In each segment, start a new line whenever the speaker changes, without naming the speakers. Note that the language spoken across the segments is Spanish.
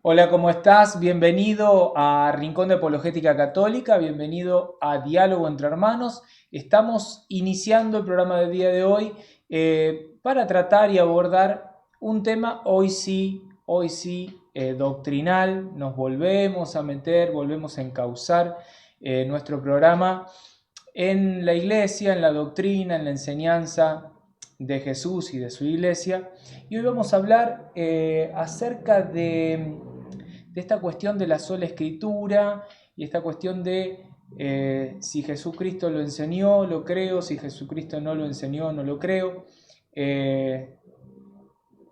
Hola, ¿cómo estás? Bienvenido a Rincón de Apologética Católica, bienvenido a Diálogo entre Hermanos. Estamos iniciando el programa del día de hoy para tratar y abordar un tema hoy sí, doctrinal. Nos volvemos a meter, volvemos a encauzar nuestro programa en la iglesia, en la doctrina, en la enseñanza de Jesús y de su iglesia. Y hoy vamos a hablar acerca de esta cuestión de la sola escritura y esta cuestión de si Jesucristo lo enseñó, lo creo, si Jesucristo no lo enseñó, no lo creo,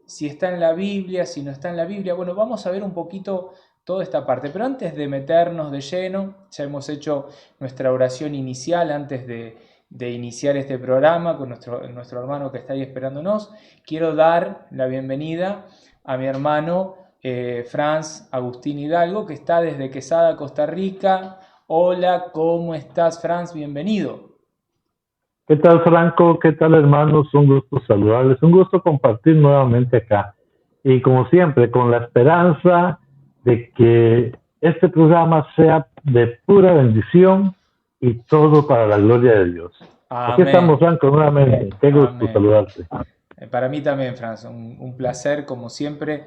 si está en la Biblia, si no está en la Biblia. Bueno, vamos a ver un poquito toda esta parte, pero antes de meternos de lleno, ya hemos hecho nuestra oración inicial antes de iniciar este programa con nuestro hermano que está ahí esperándonos. Quiero dar la bienvenida a mi hermano Franz Agustín Hidalgo, que está desde Quesada, Costa Rica. Hola, ¿cómo estás, Franz? Bienvenido.
¿Qué tal, Franco? ¿Qué tal, hermanos? Un gusto saludarles, un gusto compartir nuevamente acá. Y como siempre, con la esperanza de que este programa sea de pura bendición y todo para la gloria de Dios.
Amén.
Aquí estamos, Franco, nuevamente. Qué gusto
Amén.
saludarte.
Para mí también, Franz, un placer, como siempre,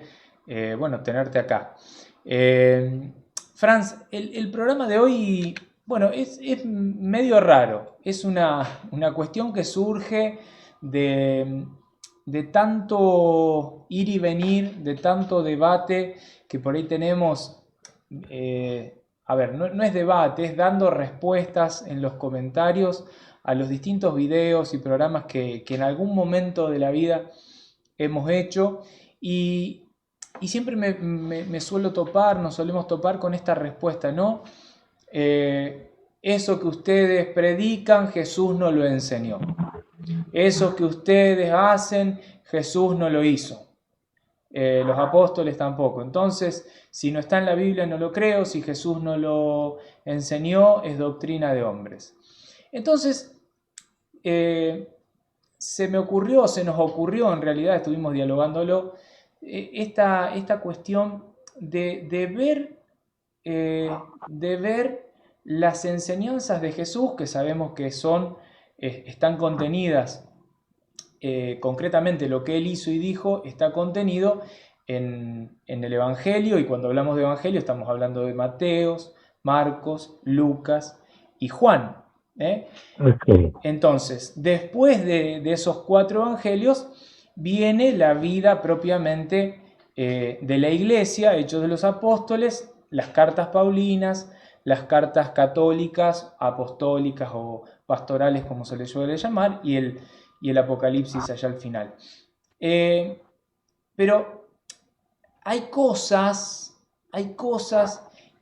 tenerte acá. Franz, el programa de hoy, bueno, es medio raro. Es una cuestión que surge de tanto ir y venir, de tanto debate que por ahí tenemos. No es debate, es dando respuestas en los comentarios a los distintos videos y programas que en algún momento de la vida hemos hecho y siempre nos solemos topar con esta respuesta, ¿no? Eso que ustedes predican, Jesús no lo enseñó. Eso que ustedes hacen, Jesús no lo hizo. Los apóstoles tampoco. Entonces, si no está en la Biblia, no lo creo. Si Jesús no lo enseñó, es doctrina de hombres. Entonces, se nos ocurrió, en realidad estuvimos dialogándolo, esta cuestión de ver las enseñanzas de Jesús, que sabemos que están contenidas, concretamente lo que él hizo y dijo está contenido en el Evangelio, y cuando hablamos de Evangelio estamos hablando de Mateo, Marcos, Lucas y Juan.
Okay.
Entonces, después de esos 4 evangelios, viene la vida propiamente de la iglesia, Hechos de los Apóstoles, las cartas paulinas, las cartas católicas, apostólicas o pastorales, como se les suele llamar, y el Apocalipsis allá al final. Pero hay cosas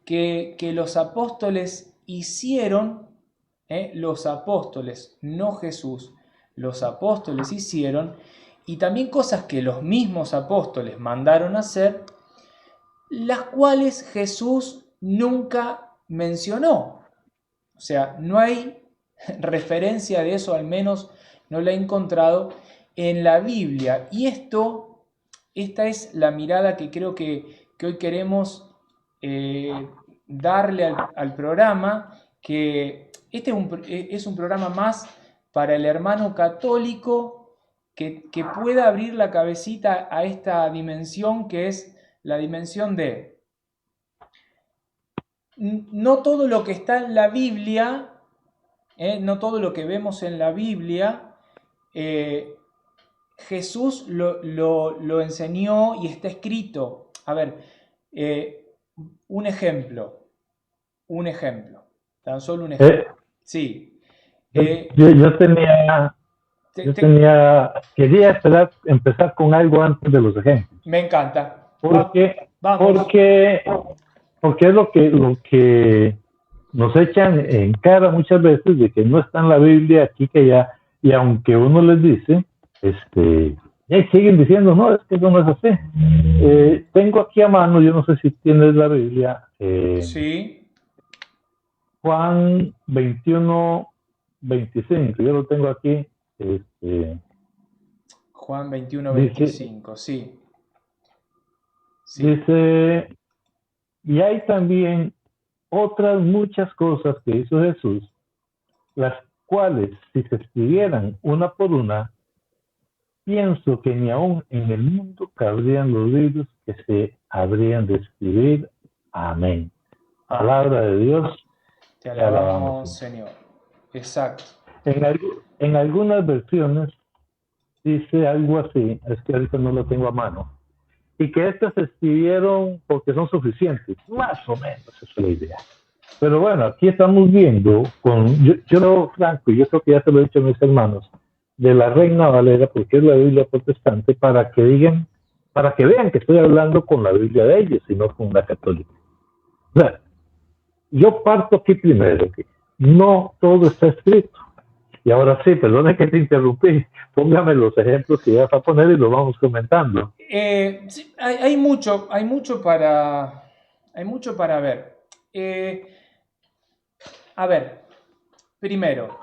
que los apóstoles hicieron. Los apóstoles, no Jesús, los apóstoles hicieron, y también cosas que los mismos apóstoles mandaron hacer, las cuales Jesús nunca mencionó. O sea, no hay referencia de eso, al menos no la he encontrado en la Biblia. Y esta es la mirada que creo que hoy queremos darle al programa, que este es un programa más para el hermano católico que pueda abrir la cabecita a esta dimensión que es la dimensión de no todo lo que está en la Biblia, no todo lo que vemos en la Biblia, Jesús lo enseñó y está escrito. A ver, un ejemplo, tan solo un ejemplo. Sí.
Yo quería empezar con algo antes de los ejemplos.
Me encanta.
Porque es lo que nos echan en cara muchas veces de que no está en la Biblia aquí que allá, y aunque uno les dice, y siguen diciendo, no, es que eso no es así. Tengo aquí a mano, yo no sé si tienes la Biblia,
sí.
Juan 21, 25, yo lo tengo aquí.
Juan 21, 25, sí.
Dice, y hay también otras muchas cosas que hizo Jesús, las cuales, si se escribieran una por una, pienso que ni aún en el mundo cabrían los libros que se habrían de escribir. Amén. Palabra de Dios.
Te alabamos, Señor. Exacto.
En algunas versiones dice algo así, es que ahorita no lo tengo a mano, y que estas se escribieron porque son suficientes, más o menos, esa es la idea. Pero bueno, aquí estamos viendo, yo Franco, yo creo que ya se lo he dicho a mis hermanos, de la Reina Valera, porque es la Biblia protestante, para que vean que estoy hablando con la Biblia de ellos y no con la católica. O sea, yo parto aquí primero, que no todo está escrito. Y ahora sí, perdone que te interrumpí, póngame los ejemplos que ya vas a poner y los vamos comentando.
Sí, hay mucho para ver. A ver, primero,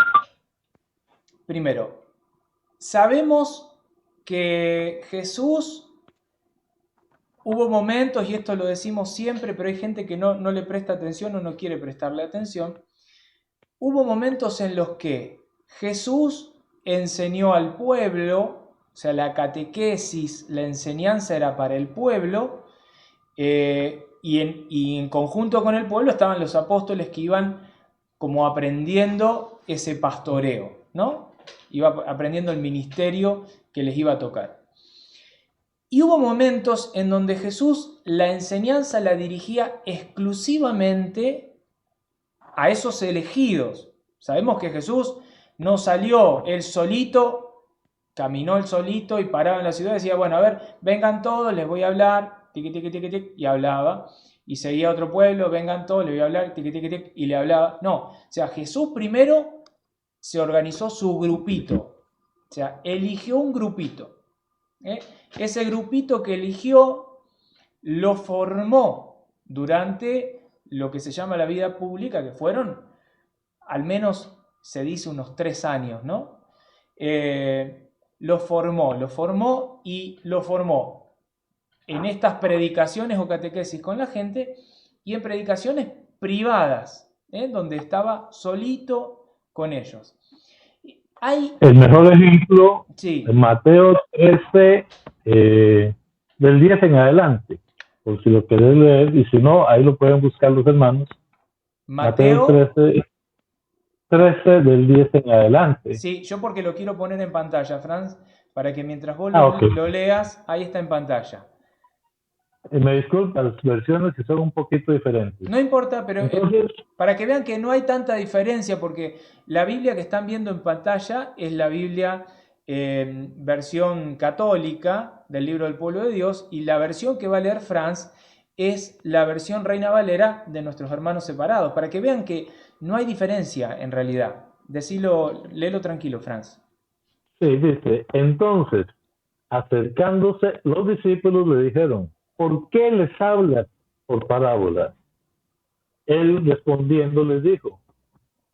sabemos que Jesús, hubo momentos, y esto lo decimos siempre, pero hay gente que no le presta atención o no quiere prestarle atención, hubo momentos en los que Jesús enseñó al pueblo, o sea, la catequesis, la enseñanza era para el pueblo, y en conjunto con el pueblo estaban los apóstoles que iban como aprendiendo ese pastoreo, ¿no? Iba aprendiendo el ministerio que les iba a tocar. Y hubo momentos en donde Jesús la enseñanza la dirigía exclusivamente a esos elegidos. Sabemos que Jesús no salió él solito, caminó él solito y paraba en la ciudad y decía, bueno, a ver, vengan todos, les voy a hablar, tiqui, tiqui, tiqui, tiqui, y hablaba. Y seguía otro pueblo, vengan todos, les voy a hablar, tiqui, tiqui, tiqui, y le hablaba. No, o sea, Jesús primero se organizó su grupito, o sea, eligió un grupito. Ese grupito que eligió lo formó durante lo que se llama la vida pública, que fueron, al menos se dice, unos 3 años, ¿no? Lo formó en estas predicaciones o catequesis con la gente y en predicaciones privadas, donde estaba solito con ellos.
El mejor ejemplo, sí. Mateo 13, del 10 en adelante, por si lo querés leer, y si no, ahí lo pueden buscar los hermanos. Mateo 13 del 10 en adelante.
Sí, yo porque lo quiero poner en pantalla, Franz, para que mientras vos lo leas, ahí está en pantalla.
Me disculpa, las versiones que son un poquito diferentes.
No importa, pero entonces, para que vean que no hay tanta diferencia, porque la Biblia que están viendo en pantalla es la Biblia versión católica del Libro del Pueblo de Dios, y la versión que va a leer Franz es la versión Reina Valera de nuestros hermanos separados, para que vean que no hay diferencia en realidad. Léelo tranquilo, Franz.
Sí, dice, entonces, Acercándose, los discípulos le dijeron, ¿por qué les hablas por parábolas? Él respondiendo les dijo,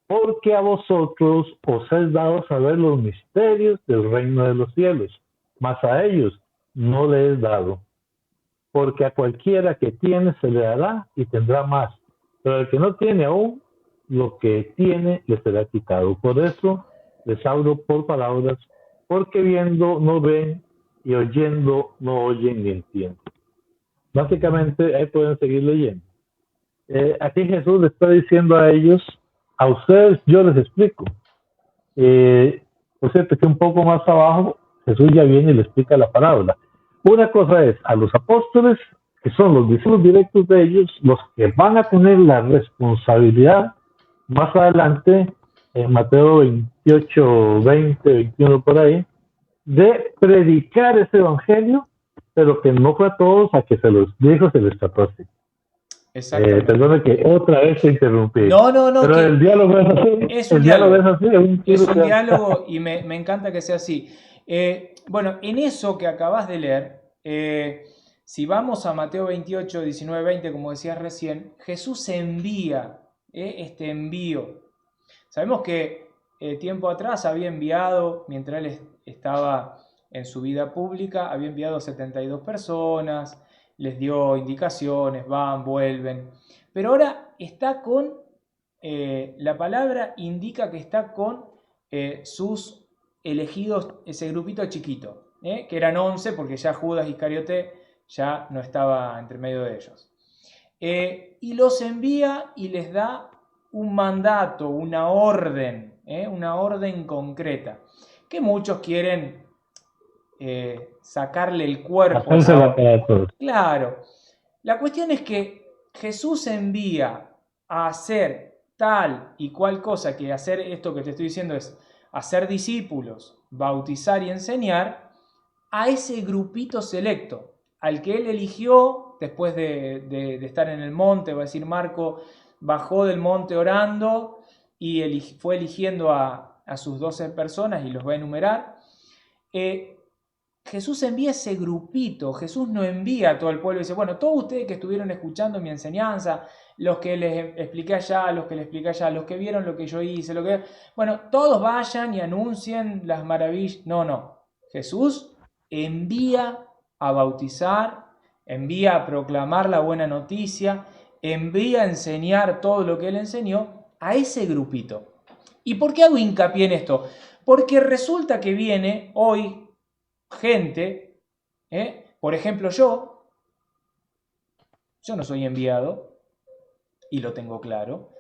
porque a vosotros os es dado saber los misterios del reino de los cielos, mas a ellos no les es dado. Porque a cualquiera que tiene se le dará y tendrá más, pero al que no tiene aún, lo que tiene le será quitado. Por eso les hablo por parábolas, porque viendo no ven y oyendo no oyen ni entienden. Básicamente, ahí pueden seguir leyendo. Aquí Jesús le está diciendo a ellos, a ustedes yo les explico. Por cierto, que un poco más abajo Jesús ya viene y le explica la parábola. Una cosa es a los apóstoles, que son los discípulos directos de ellos, los que van a tener la responsabilidad más adelante, en Mateo 28, 20, 21 por ahí, de predicar ese evangelio, pero que no fue a todos a que se los dijo, se les trató así. Perdone que otra vez se interrumpí.
No,
pero el diálogo es así.
Es un diálogo y me encanta que sea así. Bueno, en eso que acabas de leer, si vamos a Mateo 28, 19, 20, como decías recién, Jesús envía este envío. Sabemos que tiempo atrás había enviado, mientras él estaba en su vida pública, había enviado 72 personas, les dio indicaciones, van, vuelven. Pero ahora está con, la palabra indica que está con sus elegidos, ese grupito chiquito, que eran 11, porque ya Judas Iscariote ya no estaba entre medio de ellos. Y los envía y les da un mandato, una orden concreta, que muchos quieren sacarle el cuerpo. Claro, la cuestión es que Jesús envía a hacer tal y cual cosa, que hacer esto que te estoy diciendo es hacer discípulos, bautizar y enseñar, a ese grupito selecto, al que él eligió después de estar en el monte. Va a decir Marco, bajó del monte orando y fue eligiendo a sus 12 personas y los va a enumerar. Jesús envía ese grupito. Jesús no envía a todo el pueblo y dice, bueno, todos ustedes que estuvieron escuchando mi enseñanza, los que les expliqué allá, los que les expliqué allá, los que vieron lo que yo hice, bueno, todos vayan y anuncien las maravillas. No. Jesús envía a bautizar, envía a proclamar la buena noticia, envía a enseñar todo lo que él enseñó a ese grupito. ¿Y por qué hago hincapié en esto? Porque resulta que viene hoy gente, por ejemplo yo no soy enviado y lo tengo claro,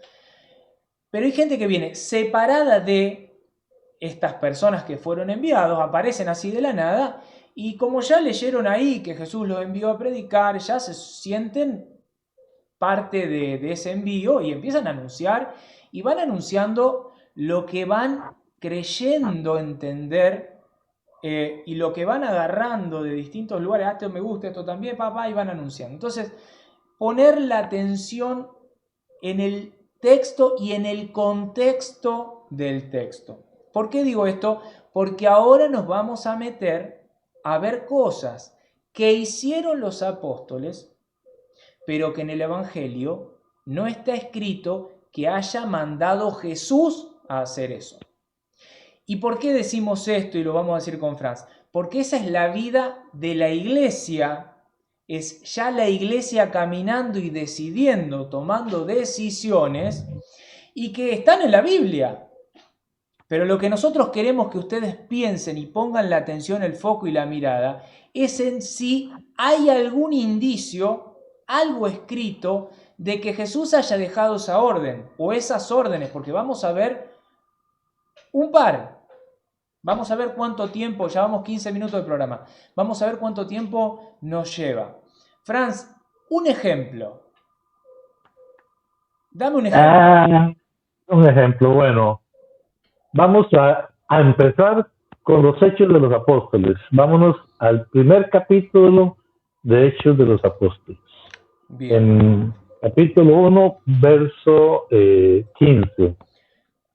pero hay gente que viene separada de estas personas que fueron enviados, aparecen así de la nada y como ya leyeron ahí que Jesús los envió a predicar, ya se sienten parte de ese envío y empiezan a anunciar y van anunciando lo que van creyendo entender. Y lo que van agarrando de distintos lugares, esto me gusta, esto también, papá, y van anunciando. Entonces, poner la atención en el texto y en el contexto del texto. ¿Por qué digo esto? Porque ahora nos vamos a meter a ver cosas que hicieron los apóstoles, pero que en el Evangelio no está escrito que haya mandado Jesús a hacer eso. ¿Y por qué decimos esto? Y lo vamos a decir con Franz. Porque esa es la vida de la iglesia. Es ya la iglesia caminando y decidiendo, tomando decisiones, y que están en la Biblia. Pero lo que nosotros queremos que ustedes piensen y pongan la atención, el foco y la mirada, es en si hay algún indicio, algo escrito, de que Jesús haya dejado esa orden, o esas órdenes, porque vamos a ver un par. Vamos a ver cuánto tiempo, ya vamos 15 minutos de programa, vamos a ver cuánto tiempo nos lleva. Franz, un ejemplo. Dame un ejemplo.
Un ejemplo, bueno. Vamos a empezar con los Hechos de los Apóstoles. Vámonos al primer capítulo de Hechos de los Apóstoles. Bien. En capítulo 1, verso 15.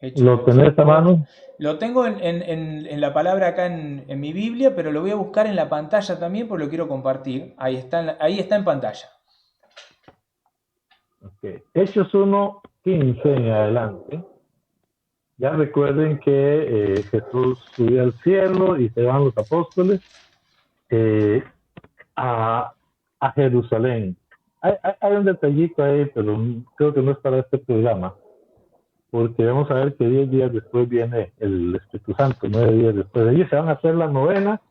Hechos de
¿Lo
los
tenés a
Apóstoles.
mano?
Lo tengo en la palabra acá en mi Biblia, pero lo voy a buscar en la pantalla también porque lo quiero compartir. Ahí está en pantalla.
Okay. Hechos 1:15 en adelante. Ya recuerden que Jesús subió al cielo y se van los apóstoles eh, a, a Jerusalén. Hay un detallito ahí, pero creo que no es para este programa, porque vamos a ver que 10 días después viene el Espíritu Santo, 9 días después. Ellos se van a hacer la novena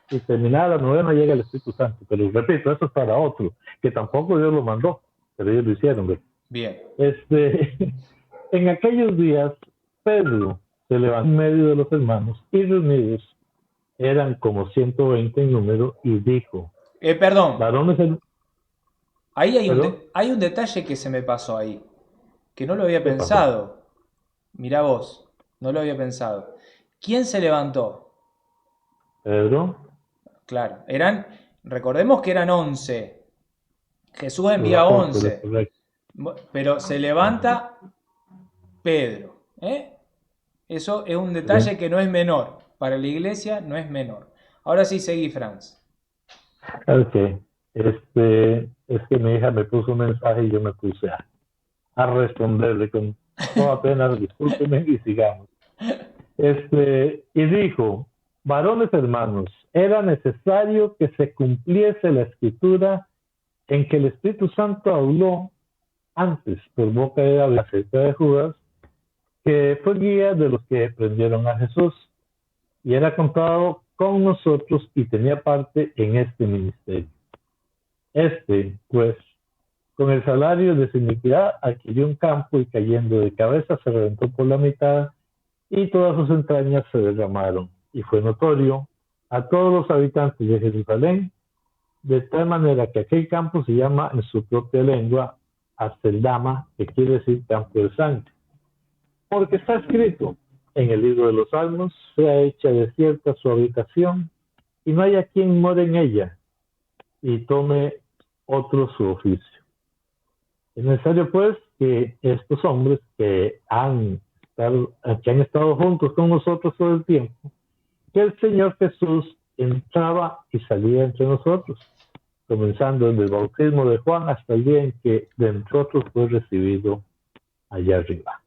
y terminada la novena llega el Espíritu Santo. Pero repito, eso es para otro, que tampoco Dios lo mandó, pero ellos lo hicieron. ¿Ves?
Bien.
En aquellos días, Pedro se levantó en medio de los hermanos y reunidos eran como 120 en número y dijo,
Perdón,
varones,
ahí
perdón,
hay un detalle que se me pasó ahí, que no lo había
¿qué pasó?
pensado. Mirá vos, no lo había pensado. ¿Quién se levantó?
Pedro,
Claro, recordemos que eran 11. Jesús
los
envía
apóstoles,
11,
correcto.
pero se levanta Pedro. Eso es un
Sí.
detalle que no es menor. Para la iglesia no es menor. Ahora sí, seguí, Franz.
Ok, es que mi hija me puso un mensaje y yo me puse a responderle con toda pena, discúlpeme y sigamos. Y dijo, varones hermanos, era necesario que se cumpliese la escritura en que el Espíritu Santo habló antes por boca de David acerca de Judas, que fue guía de los que prendieron a Jesús y era contado con nosotros y tenía parte en este ministerio. Pues, con el salario de su iniquidad adquirió un campo y cayendo de cabeza se reventó por la mitad y todas sus entrañas se derramaron. Y fue notorio a todos los habitantes de Jerusalén, de tal manera que aquel campo se llama en su propia lengua Aceldama, que quiere decir campo de sangre. Porque está escrito en el libro de los Salmos, sea hecha desierta su habitación y no haya quien more en ella y tome otro su oficio. Es necesario, pues, que estos hombres que han estado juntos con nosotros todo el tiempo, que el Señor Jesús entraba y salía entre nosotros, comenzando desde el bautismo de Juan hasta el día en que de nosotros fue recibido allá arriba.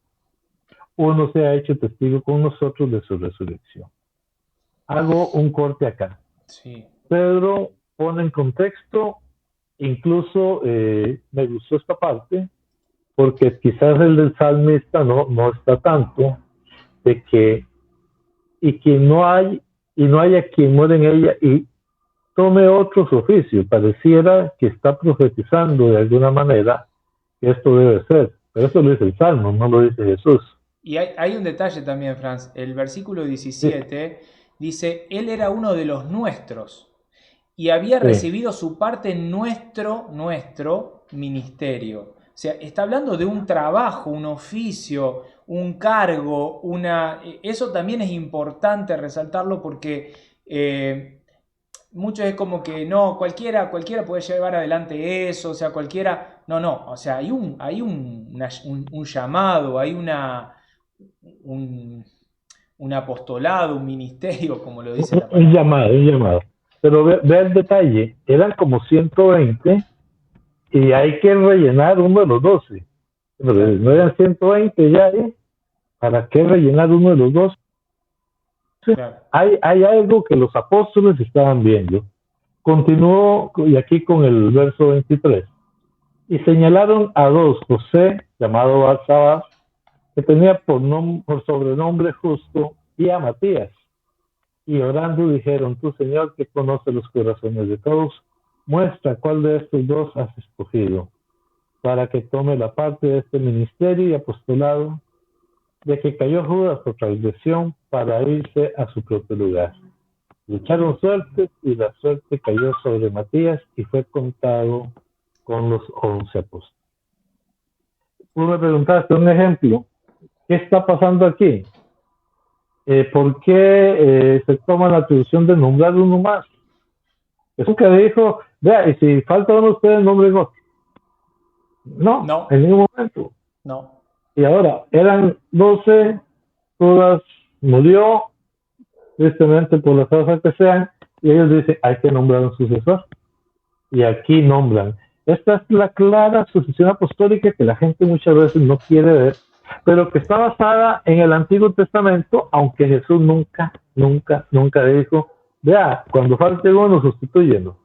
Uno se ha hecho testigo con nosotros de su resurrección. Hago un corte acá.
Sí.
Pedro pone en contexto, incluso me gustó esta parte, porque quizás el del salmista no está tanto, de que no haya quien muera en ella y tome otro su oficio. Pareciera que está profetizando de alguna manera que esto debe ser, pero eso lo dice el Salmo, no lo dice Jesús.
Y hay un detalle también, Franz. El versículo
Sí,
17 dice, Él era uno de los nuestros y había
sí.
recibido su parte en nuestro ministerio. O sea, está hablando de un trabajo, un oficio, un cargo, eso también es importante resaltarlo porque muchos es como que no, cualquiera puede llevar adelante eso, o sea, cualquiera, no, o sea, hay un llamado, hay un, un apostolado, un ministerio, como lo dice la
Un
palabra.
llamado, un llamado. Pero ve el detalle, eran como 120 y hay que rellenar uno de los 12.
Claro,
No eran 120 ya, ¿para qué rellenar uno de los 12?
claro.
Hay algo que los apóstoles estaban viendo. Continuó y aquí con el verso 23. Y señalaron a dos, José, llamado Barsabás, que tenía por sobrenombre Justo, y a Matías. Y orando dijeron, tú Señor que conoces los corazones de todos, muestra cuál de estos dos has escogido, para que tome la parte de este ministerio y apostolado, de que cayó Judas por transgresión para irse a su propio lugar. Le echaron suerte y la suerte cayó sobre Matías y fue contado con los 11 apóstoles. Tú me preguntaste un ejemplo. ¿Qué está pasando aquí? ¿Por qué se toma la atribución de nombrar uno más? Eso que dijo, vea, y si falta uno, ustedes nombren otro. No,
No,
en ningún momento.
no,
Y ahora, eran 12 Judas murió, tristemente por las causas que sean, y ellos dicen, hay que nombrar un sucesor. Y aquí nombran. Esta es la clara sucesión apostólica que la gente muchas veces no quiere ver, pero que está basada en el Antiguo Testamento, aunque Jesús nunca dijo, vea, cuando falte uno, sustituyendo.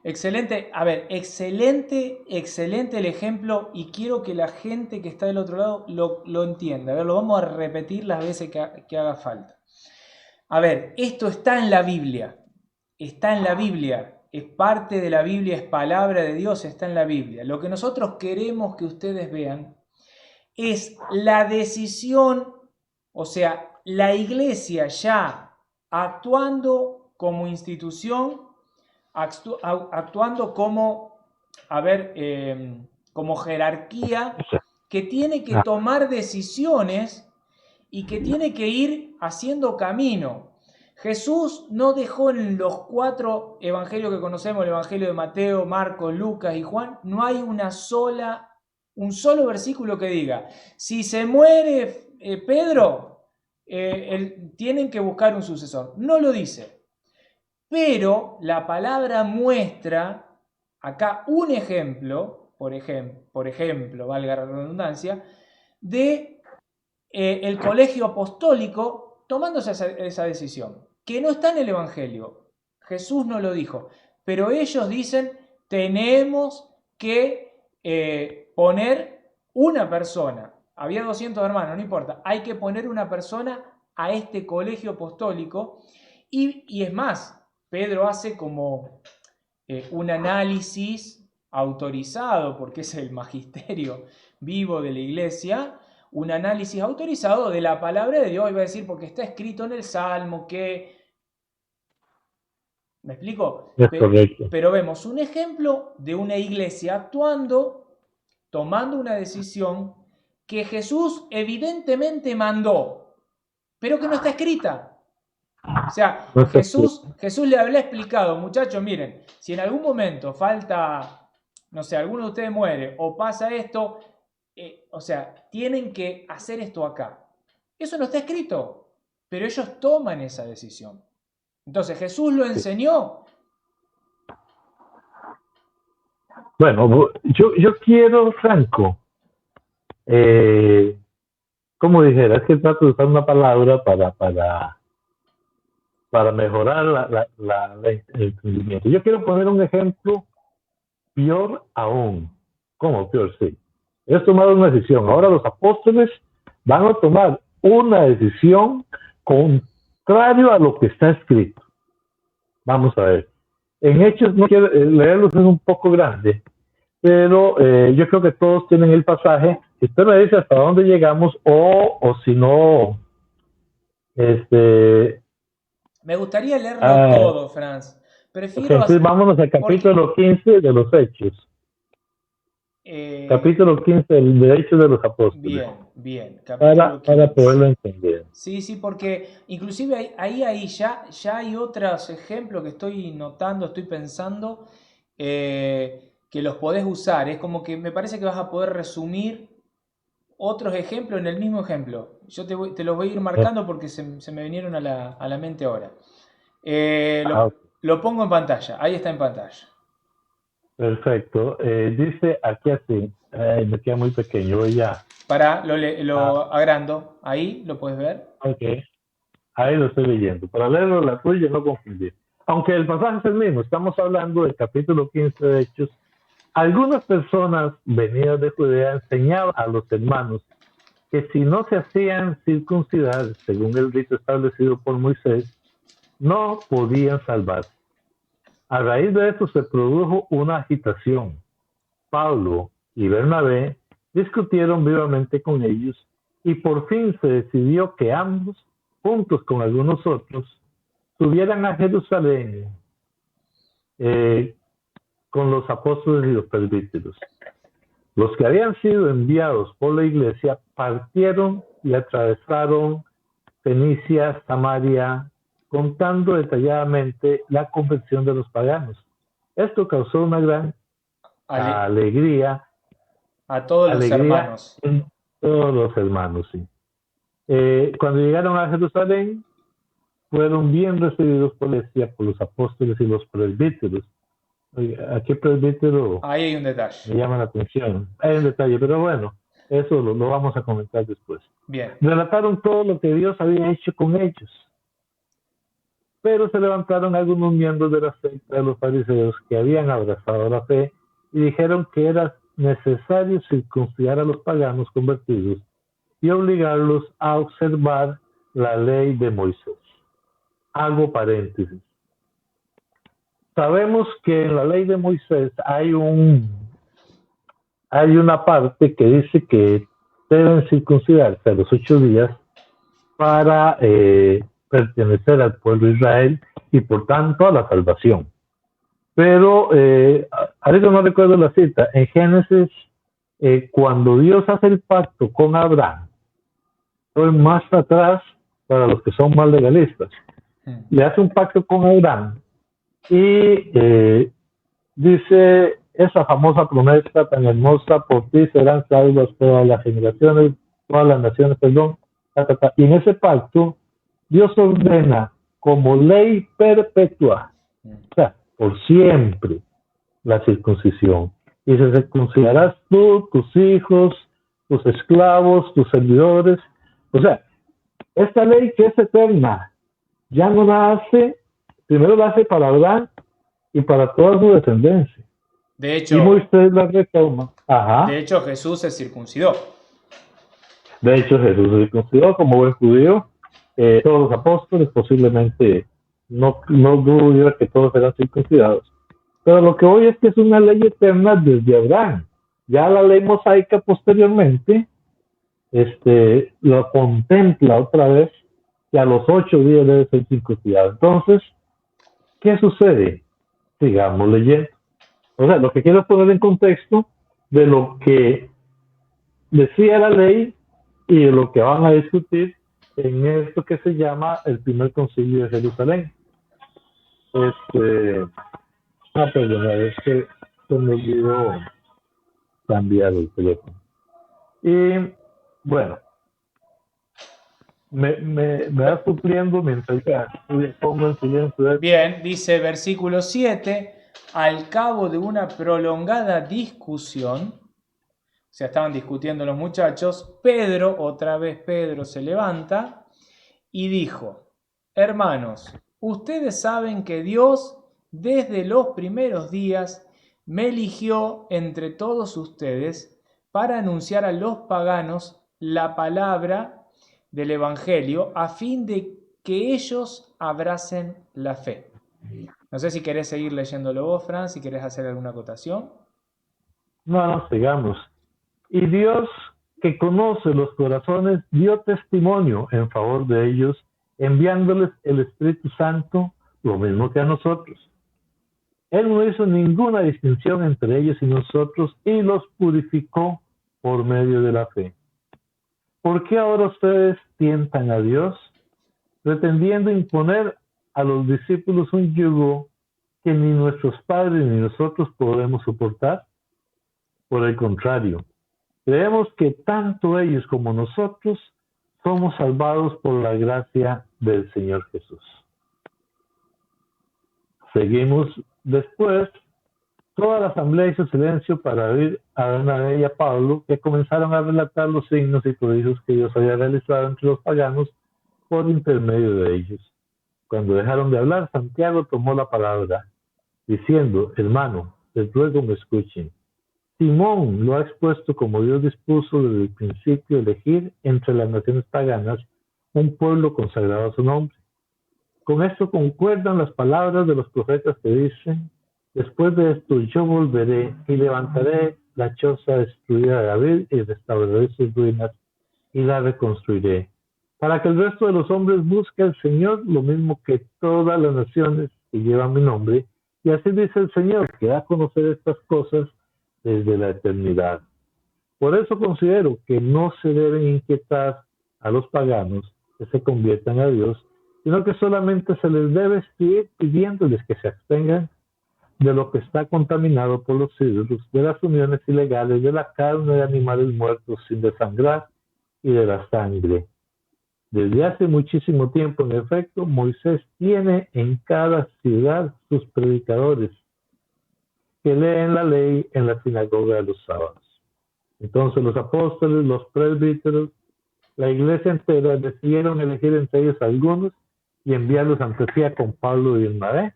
Excelente, a ver, excelente el ejemplo y quiero que la gente que está del otro lado lo entienda. A ver, lo vamos a repetir las veces que haga falta. A ver, esto está en la Biblia, es parte de la Biblia, es palabra de Dios, está en la Biblia. Lo que nosotros queremos que ustedes vean es la decisión, o sea, la iglesia ya actuando como institución, actuando como, como jerarquía que tiene que tomar decisiones y que tiene que ir haciendo camino. Jesús no dejó en los 4 evangelios que conocemos, el evangelio de Mateo, Marcos, Lucas y Juan, no hay un solo versículo que diga, si se muere Pedro, tienen que buscar un sucesor. No lo dice. Pero la palabra muestra acá un ejemplo, por ejemplo, valga la redundancia, de el colegio apostólico tomándose esa decisión, que no está en el Evangelio. Jesús no lo dijo, pero ellos dicen, tenemos que poner una persona. Había 200 hermanos, no importa, hay que poner una persona a este colegio apostólico y es más, Pedro hace como un análisis autorizado, porque es el magisterio vivo de la iglesia, un análisis autorizado de la palabra de Dios, iba a decir, porque está escrito en el Salmo que... ¿Me explico?
Es correcto.
Pero vemos un ejemplo de una iglesia actuando, tomando una decisión que Jesús evidentemente mandó, pero que no está escrita. O sea, Jesús le había explicado, muchachos, miren, si en algún momento falta, no sé, alguno de ustedes muere o pasa esto, o sea, tienen que hacer esto acá. Eso no está escrito, pero ellos toman esa decisión. Entonces, ¿Jesús lo enseñó?
Bueno, yo quiero, Franco, como dijera, es que trato de usar una palabra para mejorar el entendimiento. Yo quiero poner un ejemplo peor aún. ¿Cómo peor? Sí. Es tomar una decisión. Ahora los apóstoles van a tomar una decisión contrario a lo que está escrito. Vamos a ver. En Hechos, no quiero leerlos, es un poco grande, pero yo creo que todos tienen el pasaje. Usted me dice hasta dónde llegamos o si no,
me gustaría leerlo todo, Franz. Prefiero
entonces vámonos al capítulo 15 de los Hechos. Capítulo 15 de Hechos de los Apóstoles.
Bien.
Para poderlo entender.
Sí, porque inclusive ahí ya hay otros ejemplos que estoy notando, estoy pensando, que los podés usar. Es como que me parece que vas a poder resumir otros ejemplos en el mismo ejemplo. Yo te los voy a ir marcando porque se me vinieron a la mente ahora. Lo pongo en pantalla, ahí está en pantalla.
Perfecto. Dice aquí así, me queda muy pequeño, voy ya.
Lo agrando, ahí lo puedes ver.
Ok, ahí lo estoy leyendo. Para leerlo la tuya no confundir. Aunque el pasaje es el mismo, estamos hablando del capítulo 15 de Hechos. Algunas personas venidas de Judea enseñaban a los hermanos que si no se hacían circuncidar, según el rito establecido por Moisés, no podían salvarse. A raíz de esto se produjo una agitación. Pablo y Bernabé discutieron vivamente con ellos y por fin se decidió que ambos, juntos con algunos otros, subieran a Jerusalén con los apóstoles y los presbíteros. Los que habían sido enviados por la iglesia partieron y atravesaron Fenicia, Samaria, contando detalladamente la conversión de los paganos. Esto causó una gran alegría
a todos los hermanos.
En todos los hermanos, sí. Cuando llegaron a Jerusalén, fueron bien recibidos por los apóstoles y los presbíteros. ¿A qué presbítero?
Ahí hay un
Me
detalle.
llama la atención. Hay un detalle, pero bueno, eso lo vamos a comentar después.
Bien.
Relataron todo lo que Dios había hecho con ellos. Pero se levantaron algunos miembros de la secta de los fariseos que habían abrazado la fe y dijeron que era necesario circuncidar a los paganos convertidos y obligarlos a observar la ley de Moisés. Hago paréntesis. Sabemos que en la ley de Moisés hay una parte que dice que deben circuncidarse a los 8 días para pertenecer al pueblo de Israel y por tanto a la salvación. Pero ahorita no recuerdo la cita. En Génesis, cuando Dios hace el pacto con Abraham, estoy más atrás para los que son más legalistas, le hace un pacto con Abraham y dice esa famosa promesa tan hermosa: por ti serán salvas todas las generaciones, todas las naciones, perdón. Y en ese pacto Dios ordena como ley perpetua, o sea, por siempre, la circuncisión. Y se circuncidarás tú, tus hijos, tus esclavos, tus servidores. O sea, esta ley que es eterna, ya no la hace, primero la hace para Abraham y para toda su descendencia.
De
Y
hecho,
Moisés la retoma. Ajá.
de hecho, Jesús se circuncidó.
De hecho, Jesús se circuncidó como buen judío. Todos los apóstoles, posiblemente, no dudo yo que todos eran circuncidados. Pero lo que hoy es que es una ley eterna desde Abraham. Ya la ley mosaica posteriormente lo contempla otra vez, que a los 8 días debe ser circuncidado. Entonces, ¿qué sucede? Sigamos leyendo. O sea, lo que quiero poner en contexto de lo que decía la ley y de lo que van a discutir en esto que se llama el primer concilio de Jerusalén. Perdón, es que se me olvidó cambiar el teléfono. Y bueno, me va supliendo mientras pongo en silencio.
Bien, dice versículo 7, al cabo de una prolongada discusión, o sea, estaban discutiendo los muchachos, otra vez Pedro se levanta y dijo: hermanos, ustedes saben que Dios desde los primeros días me eligió entre todos ustedes para anunciar a los paganos la palabra del Evangelio a fin de que ellos abracen la fe. No sé si querés seguir leyéndolo vos, Fran, si querés hacer alguna acotación.
No, sigamos. Y Dios, que conoce los corazones, dio testimonio en favor de ellos, enviándoles el Espíritu Santo, lo mismo que a nosotros. Él no hizo ninguna distinción entre ellos y nosotros y los purificó por medio de la fe. ¿Por qué ahora ustedes tientan a Dios, pretendiendo imponer a los discípulos un yugo que ni nuestros padres ni nosotros podemos soportar? Por el contrario, creemos que tanto ellos como nosotros somos salvados por la gracia del Señor Jesús. Seguimos después. Toda la asamblea hizo silencio para oír a Bernabé y a Pablo, que comenzaron a relatar los signos y prodigios que Dios había realizado entre los paganos por intermedio de ellos. Cuando dejaron de hablar, Santiago tomó la palabra, diciendo: hermano, les ruego me escuchen. Simón lo ha expuesto como Dios dispuso desde el principio elegir entre las naciones paganas un pueblo consagrado a su nombre. Con esto concuerdan las palabras de los profetas que dicen: después de esto yo volveré y levantaré la choza destruida de David y restauraré sus ruinas y la reconstruiré, para que el resto de los hombres busque al Señor, lo mismo que todas las naciones que llevan mi nombre. Y así dice el Señor, que da a conocer estas cosas desde la eternidad. Por eso considero que no se deben inquietar a los paganos que se conviertan a Dios, sino que solamente se les debe escribir pidiéndoles que se abstengan de lo que está contaminado por los ídolos, de las uniones ilegales, de la carne de animales muertos sin desangrar y de la sangre. Desde hace muchísimo tiempo, en efecto, Moisés tiene en cada ciudad sus predicadores que leen la ley en la sinagoga de los sábados. Entonces los apóstoles, los presbíteros, la iglesia entera decidieron elegir entre ellos algunos y enviarlos a Antioquía con Pablo y Bernabé.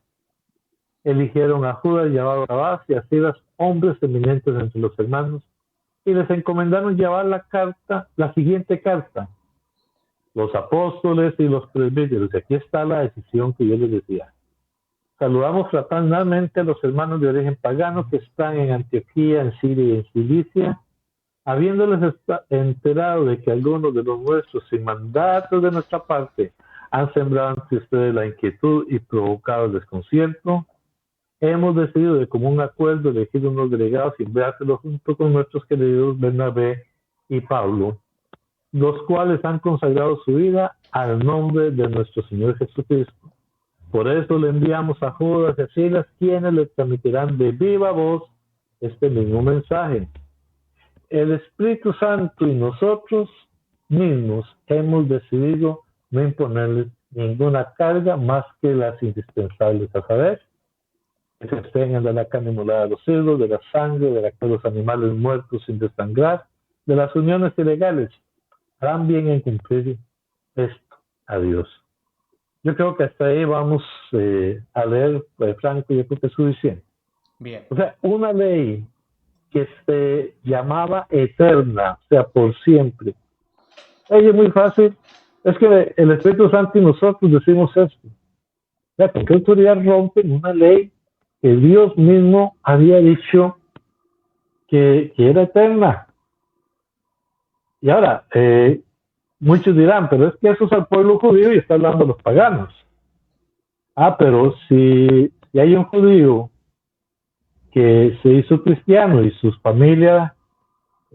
Eligieron a Judas y a Barrabás y a Silas, hombres eminentes entre los hermanos, y les encomendaron llevar la siguiente carta: los apóstoles y los presbíteros. Y aquí está la decisión que yo les decía. Saludamos fraternalmente a los hermanos de origen pagano que están en Antioquía, en Siria y en Cilicia, habiéndoles enterado de que algunos de los nuestros, sin mandato de nuestra parte, han sembrado ante ustedes la inquietud y provocado el desconcierto. Hemos decidido de común acuerdo elegir unos delegados y enviárselos junto con nuestros queridos Bernabé y Pablo, los cuales han consagrado su vida al nombre de nuestro Señor Jesucristo. Por eso le enviamos a Judas y a Silas, quienes les transmitirán de viva voz este mismo mensaje. El Espíritu Santo y nosotros mismos hemos decidido no imponerles ninguna carga más que las indispensables, a saber, que se abstengan de la carne inmolada de los ídolos, de la sangre, de los animales muertos sin desangrar, de las uniones ilegales. Harán bien en cumplir esto a Dios. Yo creo que hasta ahí vamos a leer, Franco, yo creo que es suficiente.
Bien.
O sea, una ley que se llamaba eterna, o sea, por siempre. Ella es muy fácil. Es que el Espíritu Santo y nosotros decimos esto. O sea, ¿con qué autoridad rompen una ley que Dios mismo había dicho que era eterna? Y ahora, muchos dirán, pero es que eso es al pueblo judío y está hablando de los paganos. Pero si hay un judío que se hizo cristiano y sus familias,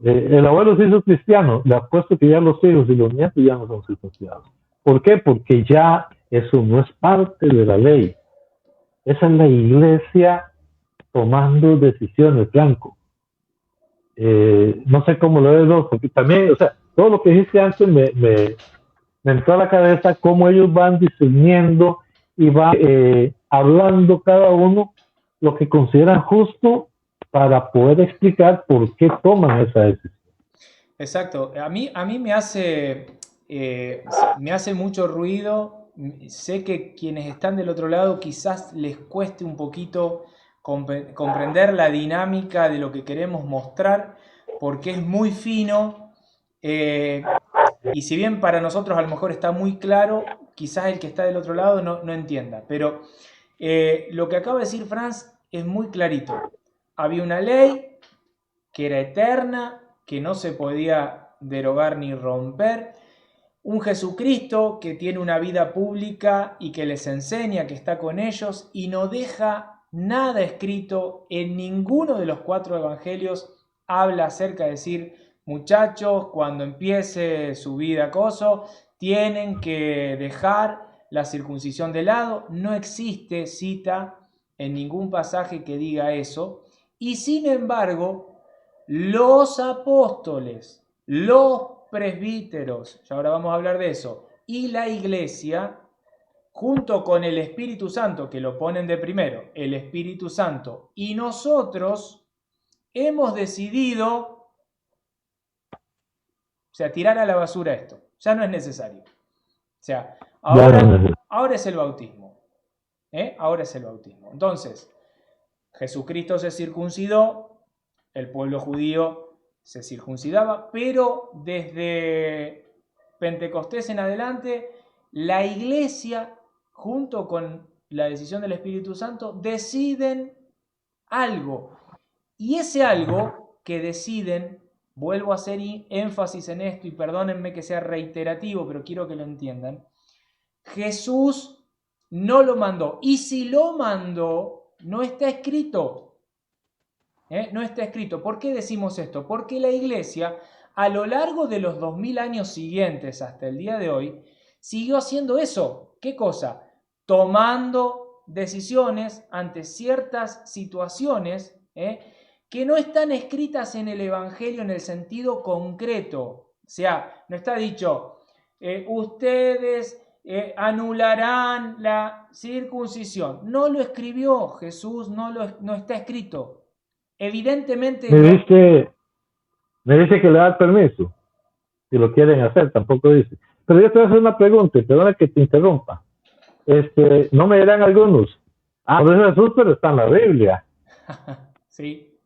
el abuelo se hizo cristiano, le apuesto que ya los hijos y los nietos ya no son circuncidados. ¿Por qué? Porque ya eso no es parte de la ley. Esa es la iglesia tomando decisiones, Franco. No sé cómo lo ves, porque también, o sea, todo lo que dijiste antes me entró a la cabeza cómo ellos van discerniendo y van hablando cada uno lo que consideran justo para poder explicar por qué toman esa decisión.
Exacto. A mí me hace mucho ruido. Sé que quienes están del otro lado quizás les cueste un poquito comprender la dinámica de lo que queremos mostrar, porque es muy fino. Y si bien para nosotros a lo mejor está muy claro, quizás el que está del otro lado no entienda. Pero lo que acaba de decir Franz es muy clarito. Había una ley que era eterna, que no se podía derogar ni romper. Un Jesucristo que tiene una vida pública y que les enseña, que está con ellos y no deja nada escrito en ninguno de los 4 evangelios. Habla acerca de decir, muchachos, cuando empiece su vida acoso, tienen que dejar la circuncisión de lado. No existe cita en ningún pasaje que diga eso. Y sin embargo, los apóstoles, los presbíteros, ya ahora vamos a hablar de eso, y la iglesia, junto con el Espíritu Santo, que lo ponen de primero, el Espíritu Santo, y nosotros hemos decidido, o sea, tirar a la basura esto. Ya no es necesario. O sea, ahora es el bautismo. Ahora es el bautismo. Entonces, Jesucristo se circuncidó, el pueblo judío se circuncidaba, pero desde Pentecostés en adelante, la iglesia, junto con la decisión del Espíritu Santo, deciden algo. Y ese algo que deciden, vuelvo a hacer énfasis en esto y perdónenme que sea reiterativo, pero quiero que lo entiendan, Jesús no lo mandó. Y si lo mandó, no está escrito. No está escrito. ¿Por qué decimos esto? Porque la iglesia, a lo largo de los 2000 años siguientes hasta el día de hoy, siguió haciendo eso. ¿Qué cosa? Tomando decisiones ante ciertas situaciones que no están escritas en el Evangelio en el sentido concreto. O sea, no está dicho, ustedes anularán la circuncisión. No lo escribió Jesús, no está escrito. Evidentemente
Me dice que le da el permiso, si lo quieren hacer, tampoco dice. Pero yo te voy a hacer una pregunta, perdona que te interrumpa. No me dirán algunos, por eso Jesús, pero está en la Biblia.
Sí.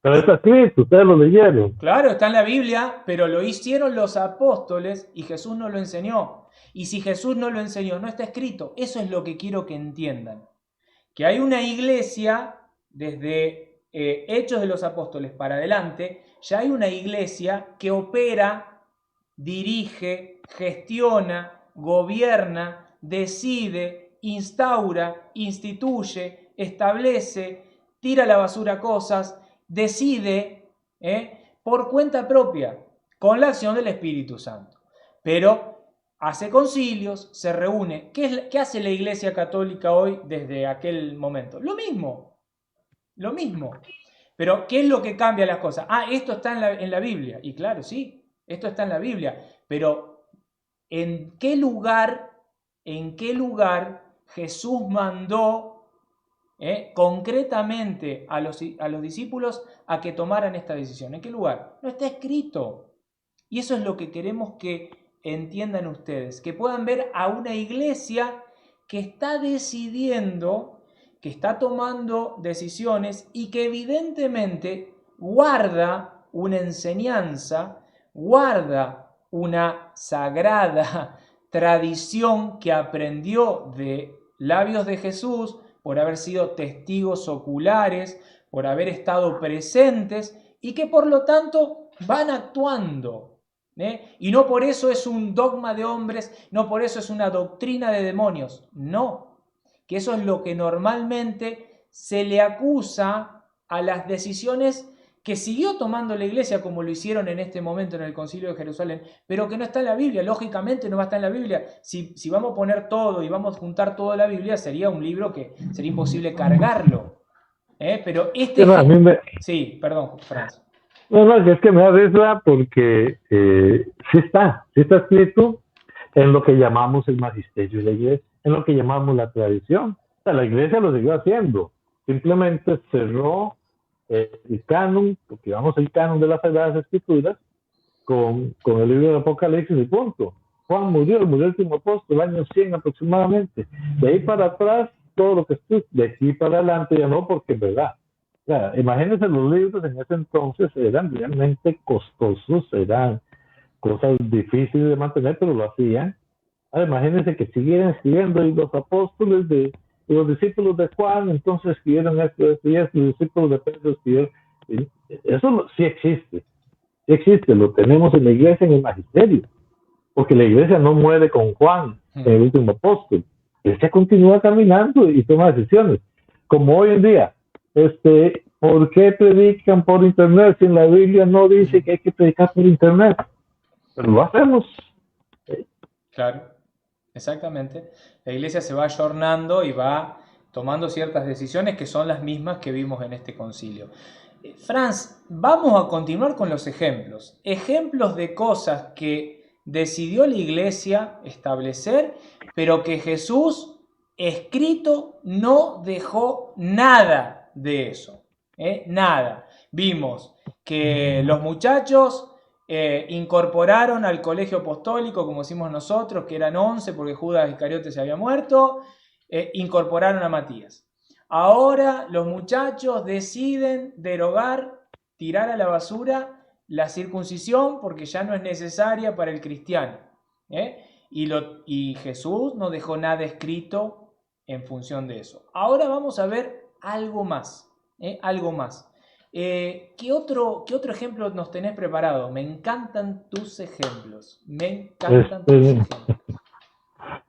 Pero está escrito, ustedes lo leyeron.
Claro, está en la Biblia, pero lo hicieron los apóstoles y Jesús no lo enseñó. Y si Jesús no lo enseñó, no está escrito. Eso es lo que quiero que entiendan. Que hay una iglesia, desde Hechos de los Apóstoles para adelante, ya hay una iglesia que opera, dirige, gestiona, gobierna, decide, instaura, instituye, establece, tira a la basura cosas, decide por cuenta propia, con la acción del Espíritu Santo. Pero hace concilios, se reúne. ¿Qué hace la Iglesia Católica hoy desde aquel momento? Lo mismo. Pero ¿qué es lo que cambia las cosas? Esto está en la Biblia. Y claro, sí, esto está en la Biblia. Pero ¿en qué lugar Jesús mandó concretamente a los discípulos a que tomaran esta decisión? ¿En qué lugar? No está escrito. Y eso es lo que queremos que entiendan ustedes, que puedan ver a una iglesia que está decidiendo, que está tomando decisiones y que evidentemente guarda una enseñanza, guarda una sagrada tradición que aprendió de labios de Jesús por haber sido testigos oculares, por haber estado presentes y que por lo tanto van actuando. Y no por eso es un dogma de hombres, no por eso es una doctrina de demonios, no, que eso es lo que normalmente se le acusa a las decisiones que siguió tomando la iglesia como lo hicieron en este momento en el Concilio de Jerusalén, pero que no está en la Biblia. Lógicamente no va a estar en la Biblia. Si vamos a poner todo y vamos a juntar toda la Biblia, sería un libro que sería imposible cargarlo. Pero este... Sí, perdón, Franz.
No, es que me da risa porque sí está escrito en lo que llamamos el magisterio de la iglesia, en lo que llamamos la tradición. O sea, la iglesia lo siguió haciendo, simplemente cerró el canon, porque llamamos el canon de las Sagradas Escrituras, con el libro del Apocalipsis y punto. Juan murió el último apóstol, el año 100 aproximadamente. De ahí para atrás, todo lo que estoy, de aquí para adelante ya no, porque es verdad. O sea, imagínense, los libros en ese entonces eran realmente costosos, eran cosas difíciles de mantener, pero lo hacían. Imagínense que siguieran escribiendo y los apóstoles y los discípulos de Juan, entonces escribieron esto, y los discípulos de Pedro escribieron. Eso sí existe, lo tenemos en la iglesia, en el magisterio, porque la iglesia no muere con Juan, el último apóstol. La iglesia continúa caminando y toma decisiones, como hoy en día. ¿Por qué predican por internet si en la Biblia no dice que hay que predicar por internet? Pero lo hacemos.
Claro, exactamente. La iglesia se va ayornando y va tomando ciertas decisiones que son las mismas que vimos en este concilio. Franz, vamos a continuar con los ejemplos. Ejemplos de cosas que decidió la iglesia establecer, pero que Jesús escrito no dejó nada de eso. Nada. Vimos que los muchachos incorporaron al colegio apostólico, como decimos nosotros, que eran 11 porque Judas Iscariote se había muerto, incorporaron a Matías. Ahora los muchachos deciden derogar, tirar a la basura la circuncisión porque ya no es necesaria para el cristiano. Y Jesús no dejó nada escrito en función de eso. Ahora vamos a ver algo más. Algo más. ¿Qué otro ejemplo nos tenés preparado? Me encantan tus ejemplos. Me encantan tus ejemplos.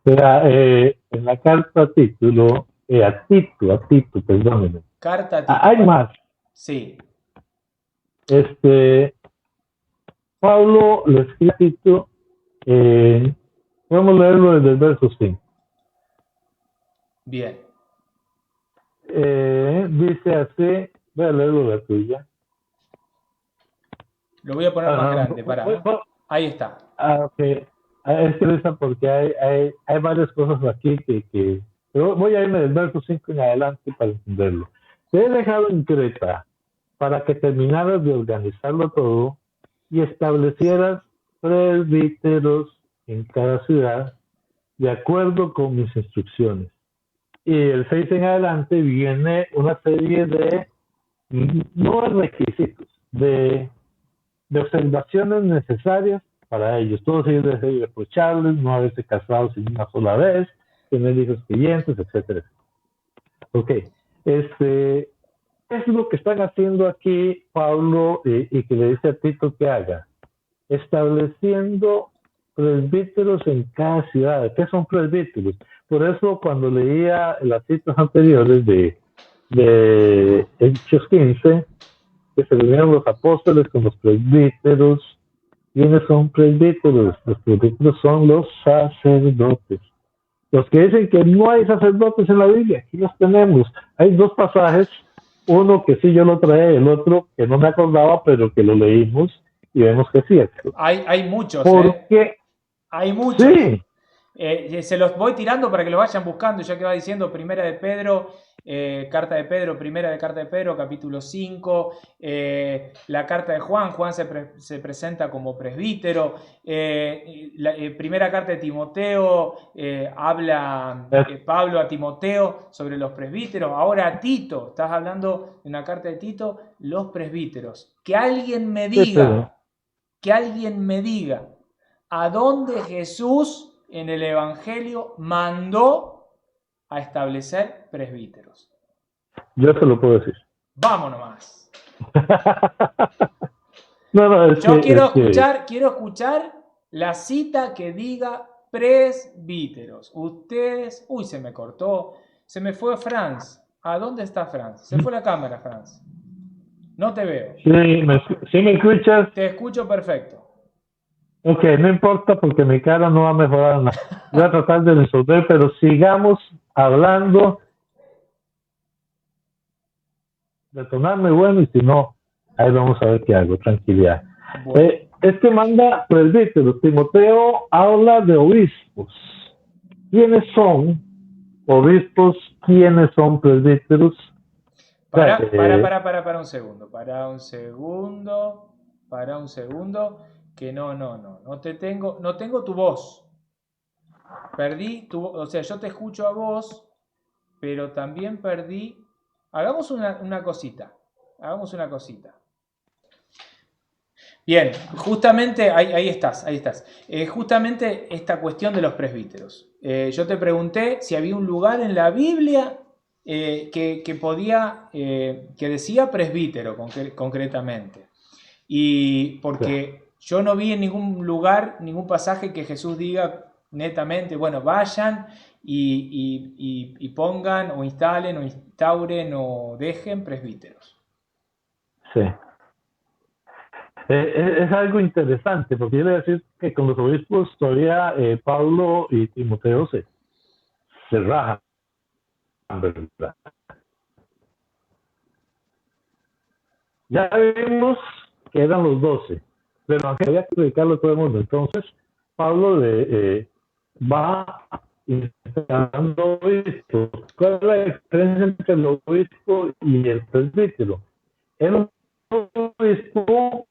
En la carta a Tito, perdónenme.
Carta a Tito.
Hay más.
Sí.
Pablo le escribe a Tito, vamos a leerlo desde el verso 5.
Bien.
Dice así, voy a leerlo la tuya.
Lo voy a poner más grande, para. Ahí está.
Okay. Es curioso porque hay varias cosas aquí pero voy a irme del verso 5 en adelante para entenderlo. Te he dejado en Creta para que terminaras de organizarlo todo y establecieras presbíteros en cada ciudad de acuerdo con mis instrucciones. Y el 6 en adelante viene una serie de, no de requisitos, de observaciones necesarias para ellos. Todos ellos deben ser irreprochables, no haberse casado sin una sola vez, tener hijos creyentes, etcétera. Ok, es lo que están haciendo aquí Pablo y que le dice a Tito que haga, estableciendo presbíteros en cada ciudad. ¿Qué son presbíteros? Por eso cuando leía las citas anteriores de Hechos 15, que se reunieron los apóstoles con los presbíteros. ¿Quiénes son presbíteros? Los presbíteros son los sacerdotes. Los que dicen que no hay sacerdotes en la Biblia, aquí los tenemos. Hay dos pasajes, uno que sí yo lo traía, el otro que no me acordaba, pero que lo leímos y vemos que es cierto.
Hay muchos,
Porque
hay muchos.
sí.
Se los voy tirando para que lo vayan buscando, ya que va diciendo Primera de Pedro, Carta de Pedro, Primera de Carta de Pedro, capítulo 5, la Carta de Juan, Juan se presenta como presbítero, Primera Carta de Timoteo, habla Pablo a Timoteo sobre los presbíteros, ahora a Tito, estás hablando de una carta de Tito, los presbíteros. Que alguien me diga, ¿a dónde Jesús en el Evangelio mandó a establecer presbíteros?
Yo se lo puedo decir.
Vamos nomás.
Yo
quiero escuchar la cita que diga presbíteros. Ustedes... Uy, se me cortó. Se me fue Franz. ¿A dónde está Franz? Se fue la cámara, Franz. No te veo.
¿Sí me escuchas?
Te escucho perfecto.
Ok, no importa porque mi cara no va a mejorar nada. Voy a tratar de resolver, pero sigamos hablando. Detonarme bueno y si no, ahí vamos a ver qué hago, tranquilidad. Bueno. Este manda presbíteros. Timoteo habla de obispos. ¿Quiénes son obispos? ¿Quiénes son presbíteros?
Para un segundo. Para un segundo. Que no tengo tu voz. Perdí tu voz, o sea, yo te escucho a vos, pero también perdí. Hagamos una cosita. Bien, justamente ahí estás. Justamente esta cuestión de los presbíteros. Yo te pregunté si había un lugar en la Biblia que podía, que decía presbítero concretamente. Y porque yo no vi en ningún lugar, ningún pasaje que Jesús diga netamente, bueno, vayan y pongan o instalen o instauren o dejen presbíteros.
Sí. Es algo interesante, porque quiere decir que con los obispos todavía Pablo y Timoteo se rajan, ¿verdad? Ya vimos que eran los 12, pero había que predicarlo a todo el mundo. Entonces, Pablo va instalando obispos. ¿Cuál es la diferencia entre el obispo y el presbítero? El obispo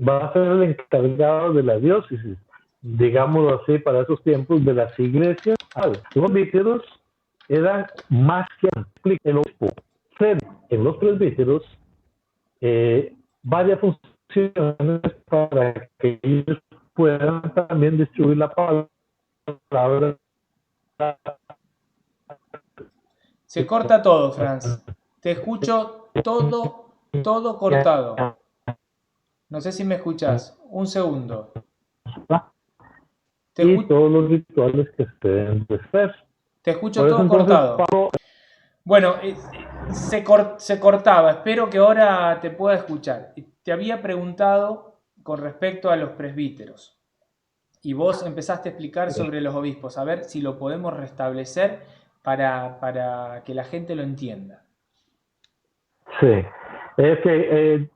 va a ser el encargado de la diócesis, digámoslo así, para esos tiempos, de las iglesias. Los presbíteros eran más que el obispo. En los presbíteros varias funciones para que ellos puedan también distribuir la palabra.
Se corta todo, Franz. Te escucho todo cortado. No sé si me escuchas. Un segundo.
Y todos los rituales que se deben de hacer.
Te escucho todo cortado. Bueno, se cortaba. Espero que ahora te pueda escuchar. Te había preguntado con respecto a los presbíteros. Y vos empezaste a explicar sobre los obispos. A ver si lo podemos restablecer para que la gente lo entienda.
Sí. Es que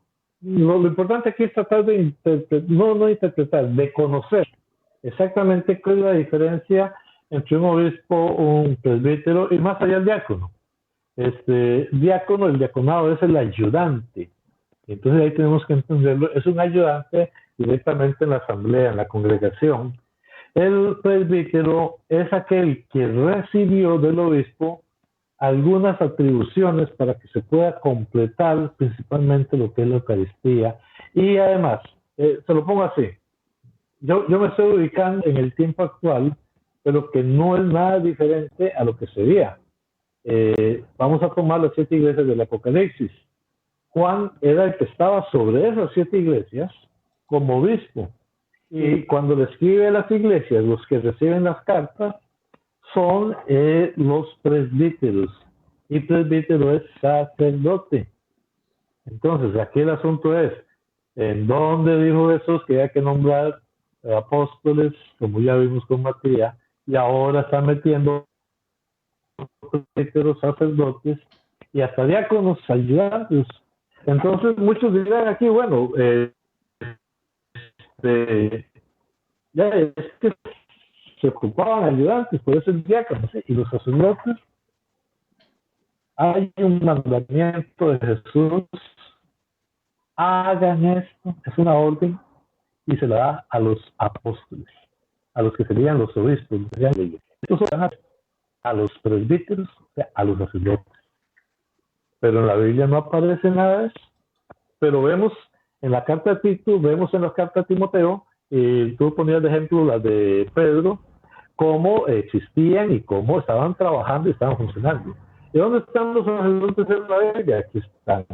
lo importante aquí es tratar de interpretar, de conocer exactamente cuál es la diferencia entre un obispo, un presbítero y más allá el diácono. Diácono, el diaconado es el ayudante. Entonces ahí tenemos que entenderlo. Es un ayudante directamente en la asamblea, en la congregación. El presbítero es aquel que recibió del obispo algunas atribuciones para que se pueda completar principalmente lo que es la Eucaristía. Y además, se lo pongo así, yo me estoy ubicando en el tiempo actual, pero que no es nada diferente a lo que sería. Vamos a tomar las 7 iglesias del Apocalipsis. Juan era el que estaba sobre esas 7 iglesias como obispo. Y cuando le escribe a las iglesias, los que reciben las cartas son los presbíteros. Y presbítero es sacerdote. Entonces, aquí el asunto es, ¿en dónde dijo Jesús que hay que nombrar apóstoles, como ya vimos con Matías, y ahora está metiendo presbíteros, sacerdotes y hasta diáconos, ayudantes? Entonces, muchos dirán aquí, bueno, ya es que se ocupaban ayudantes, por eso el diácono, ¿sí? Y los sacerdotes, hay un mandamiento de Jesús, hagan esto, es una orden, y se la da a los apóstoles, a los que serían los obispos, estos son a los presbíteros, o sea, a los sacerdotes. Pero en la Biblia no aparece nada de eso. Pero vemos en la carta de Tito, vemos en la carta de Timoteo, tú ponías de ejemplo las de Pedro, cómo existían y cómo estaban trabajando y estaban funcionando. ¿Y dónde están los sacerdotes en la Biblia? Aquí están.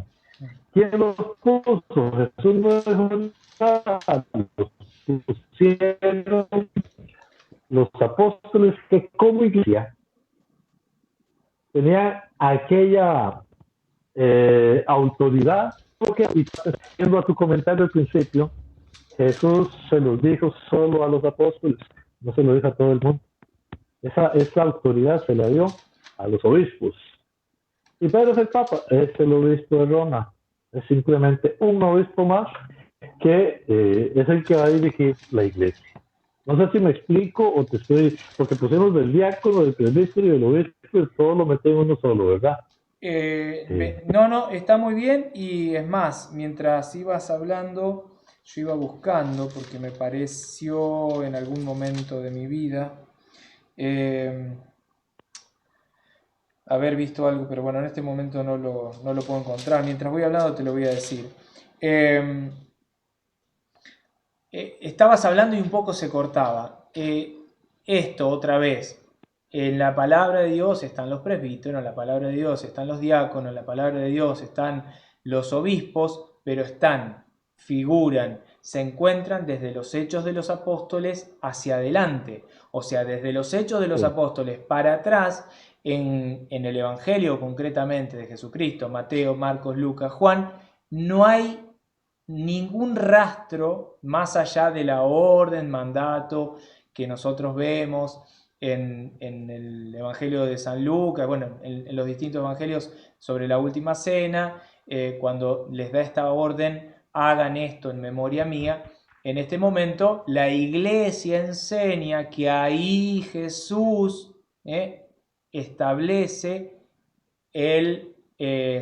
¿Quién los puso? Jesús no dejó nada, los pusieron los apóstoles que como iglesia tenían aquella autoridad, porque yendo a tu comentario al principio, Jesús se los dijo solo a los apóstoles, no se lo dijo a todo el mundo. Esa autoridad se la dio a los obispos. Y Pedro es el Papa, es el obispo de Roma, es simplemente un obispo más que es el que va a dirigir la iglesia. No sé si me explico o te estoy, porque pusimos del diácono, del presbítero y del obispo, y todo lo metemos uno solo, ¿verdad?
No, está muy bien y es más, mientras ibas hablando, yo iba buscando porque me pareció en algún momento de mi vida haber visto algo, pero bueno, en este momento no lo puedo encontrar. Mientras voy hablando te lo voy a decir. Estabas hablando y un poco se cortaba. Esto otra vez. En la palabra de Dios están los presbíteros, en la palabra de Dios están los diáconos, en la palabra de Dios están los obispos, pero figuran, se encuentran desde los hechos de los apóstoles hacia adelante. O sea, desde los hechos de los apóstoles para atrás, en el Evangelio concretamente de Jesucristo, Mateo, Marcos, Lucas, Juan, no hay ningún rastro más allá de la orden, mandato que nosotros vemos en el Evangelio de San Lucas, bueno, en los distintos evangelios sobre la última cena, cuando les da esta orden, hagan esto en memoria mía. En este momento la iglesia enseña que ahí Jesús establece el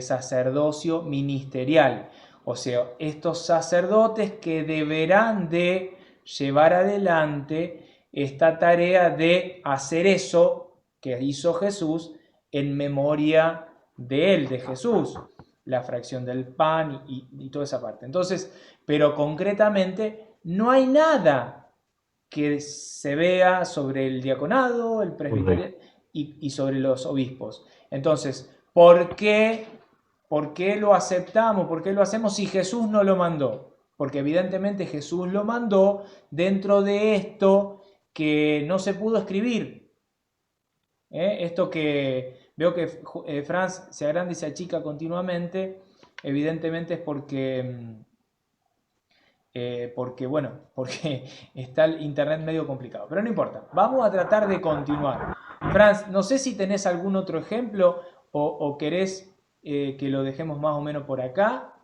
sacerdocio ministerial. O sea, estos sacerdotes que deberán de llevar adelante esta tarea de hacer eso que hizo Jesús en memoria de él, de Jesús, la fracción del pan y toda esa parte. Entonces, pero concretamente no hay nada que se vea sobre el diaconado, el presbiterio y sobre los obispos. Entonces, ¿por qué lo aceptamos? ¿Por qué lo hacemos si Jesús no lo mandó? Porque evidentemente Jesús lo mandó dentro de esto que no se pudo escribir. Esto que veo que Franz se agranda y se achica continuamente, evidentemente es porque está el internet medio complicado. Pero no importa, vamos a tratar de continuar. Franz, no sé si tenés algún otro ejemplo o querés que lo dejemos más o menos por acá.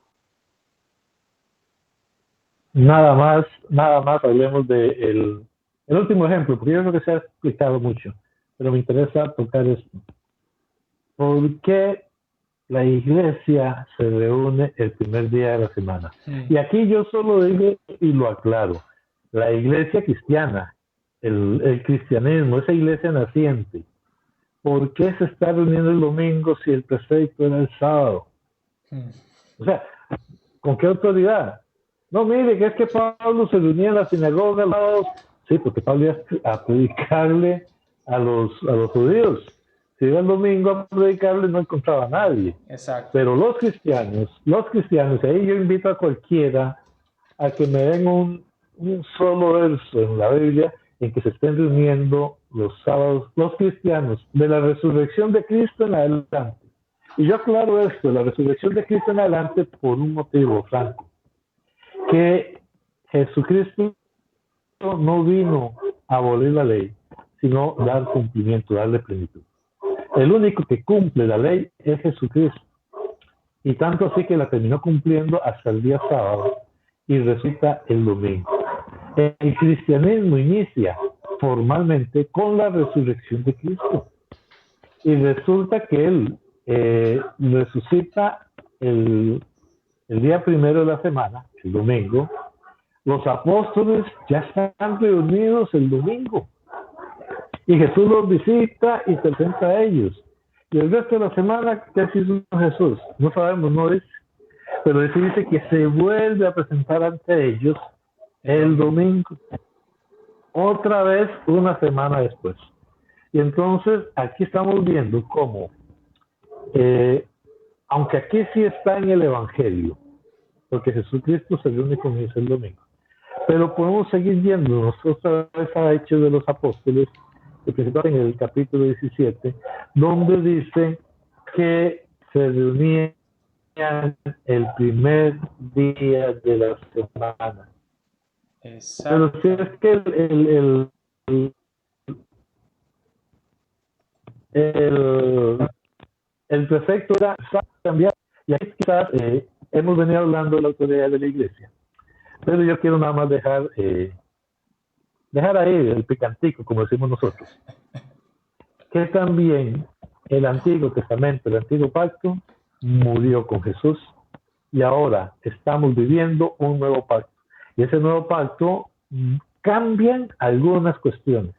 Nada más hablemos de El último ejemplo, porque yo creo que se ha explicado mucho, pero me interesa tocar esto. ¿Por qué la iglesia se reúne el primer día de la semana?
Mm,
Y aquí yo solo digo y lo aclaro. La iglesia cristiana, el cristianismo, esa iglesia naciente, ¿por qué se está reuniendo el domingo si el precepto era el sábado?
mm,
O sea, ¿con qué autoridad? No, mire, que es que Pablo se reunía en la sinagoga, sí, porque Pablo iba a predicarle a los judíos. Si iba el domingo a predicarle, no encontraba a nadie.
exacto.
Pero los cristianos, ahí yo invito a cualquiera a que me den un solo verso en la Biblia en que se estén reuniendo los sábados, los cristianos, de la resurrección de Cristo en adelante. Y yo aclaro esto, la resurrección de Cristo en adelante, por un motivo, Franco, que Jesucristo no vino a abolir la ley, sino dar cumplimiento, darle plenitud. El único que cumple la ley es Jesucristo. Y tanto así que la terminó cumpliendo hasta el día sábado y resulta el domingo. El cristianismo inicia formalmente con la resurrección de Cristo. Y resulta que Él resucita el día primero de la semana, el domingo. Los apóstoles ya están reunidos el domingo. Y Jesús los visita y se presenta a ellos. Y el resto de la semana, ¿qué hizo Jesús? No sabemos, no dice. Pero dice que se vuelve a presentar ante ellos
El
el
domingo.
domingo. Otra vez una semana después. Y entonces aquí estamos viendo cómo, eh, aunque aquí sí está en el Evangelio, porque Jesucristo se reúne con ellos el domingo, pero podemos seguir viendo otra vez a Hechos de los Apóstoles, principalmente en el capítulo 17, donde dice que se reunían el primer día de la semana. Pero si es
Exactamente.
que el, el prefecto era cambiar. Y aquí quizás hemos venido hablando de la autoridad de la iglesia. Pero yo quiero nada más dejar ahí el picantico, como decimos nosotros. Que también el Antiguo Testamento, el Antiguo Pacto, murió con Jesús y ahora estamos viviendo un nuevo pacto. Y ese nuevo pacto cambian algunas cuestiones.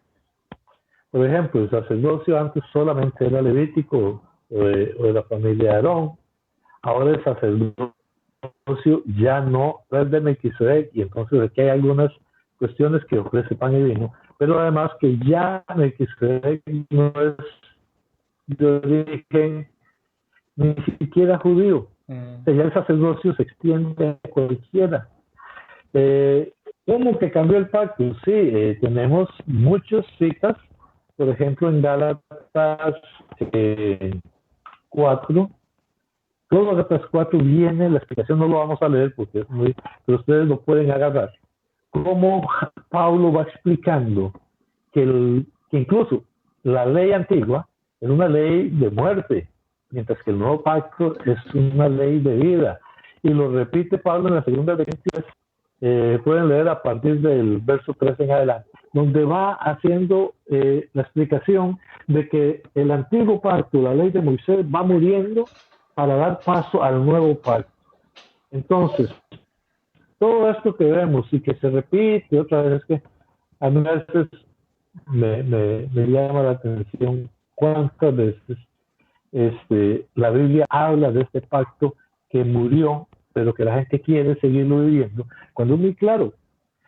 Por ejemplo, el sacerdocio antes solamente era levítico o de la familia de Aarón. Ahora el sacerdocio ya no es de Melquisedec, y entonces aquí hay algunas cuestiones que ofrece pan y vino, pero además que ya Melquisedec no es de origen ni siquiera judío. O sea, ya el sacerdocio se extiende a cualquiera. ¿Cómo que cambió el pacto? Sí, tenemos muchas citas, por ejemplo en Gálatas 4. Todo Gálatas 4 viene, la explicación no lo vamos a leer porque es muy, pero ustedes lo pueden agarrar. Cómo Pablo va explicando que incluso la ley antigua era una ley de muerte, mientras que el nuevo pacto es una ley de vida. Y lo repite Pablo en la segunda de Corintios, pueden leer a partir del verso 3 en adelante, donde va haciendo la explicación de que el antiguo pacto, la ley de Moisés, va muriendo para dar paso al nuevo pacto. Entonces, todo esto que vemos y que se repite otra vez, es que a mí a veces me llama la atención cuántas veces la Biblia habla de este pacto que murió, pero que la gente quiere seguirlo viviendo, cuando es muy claro.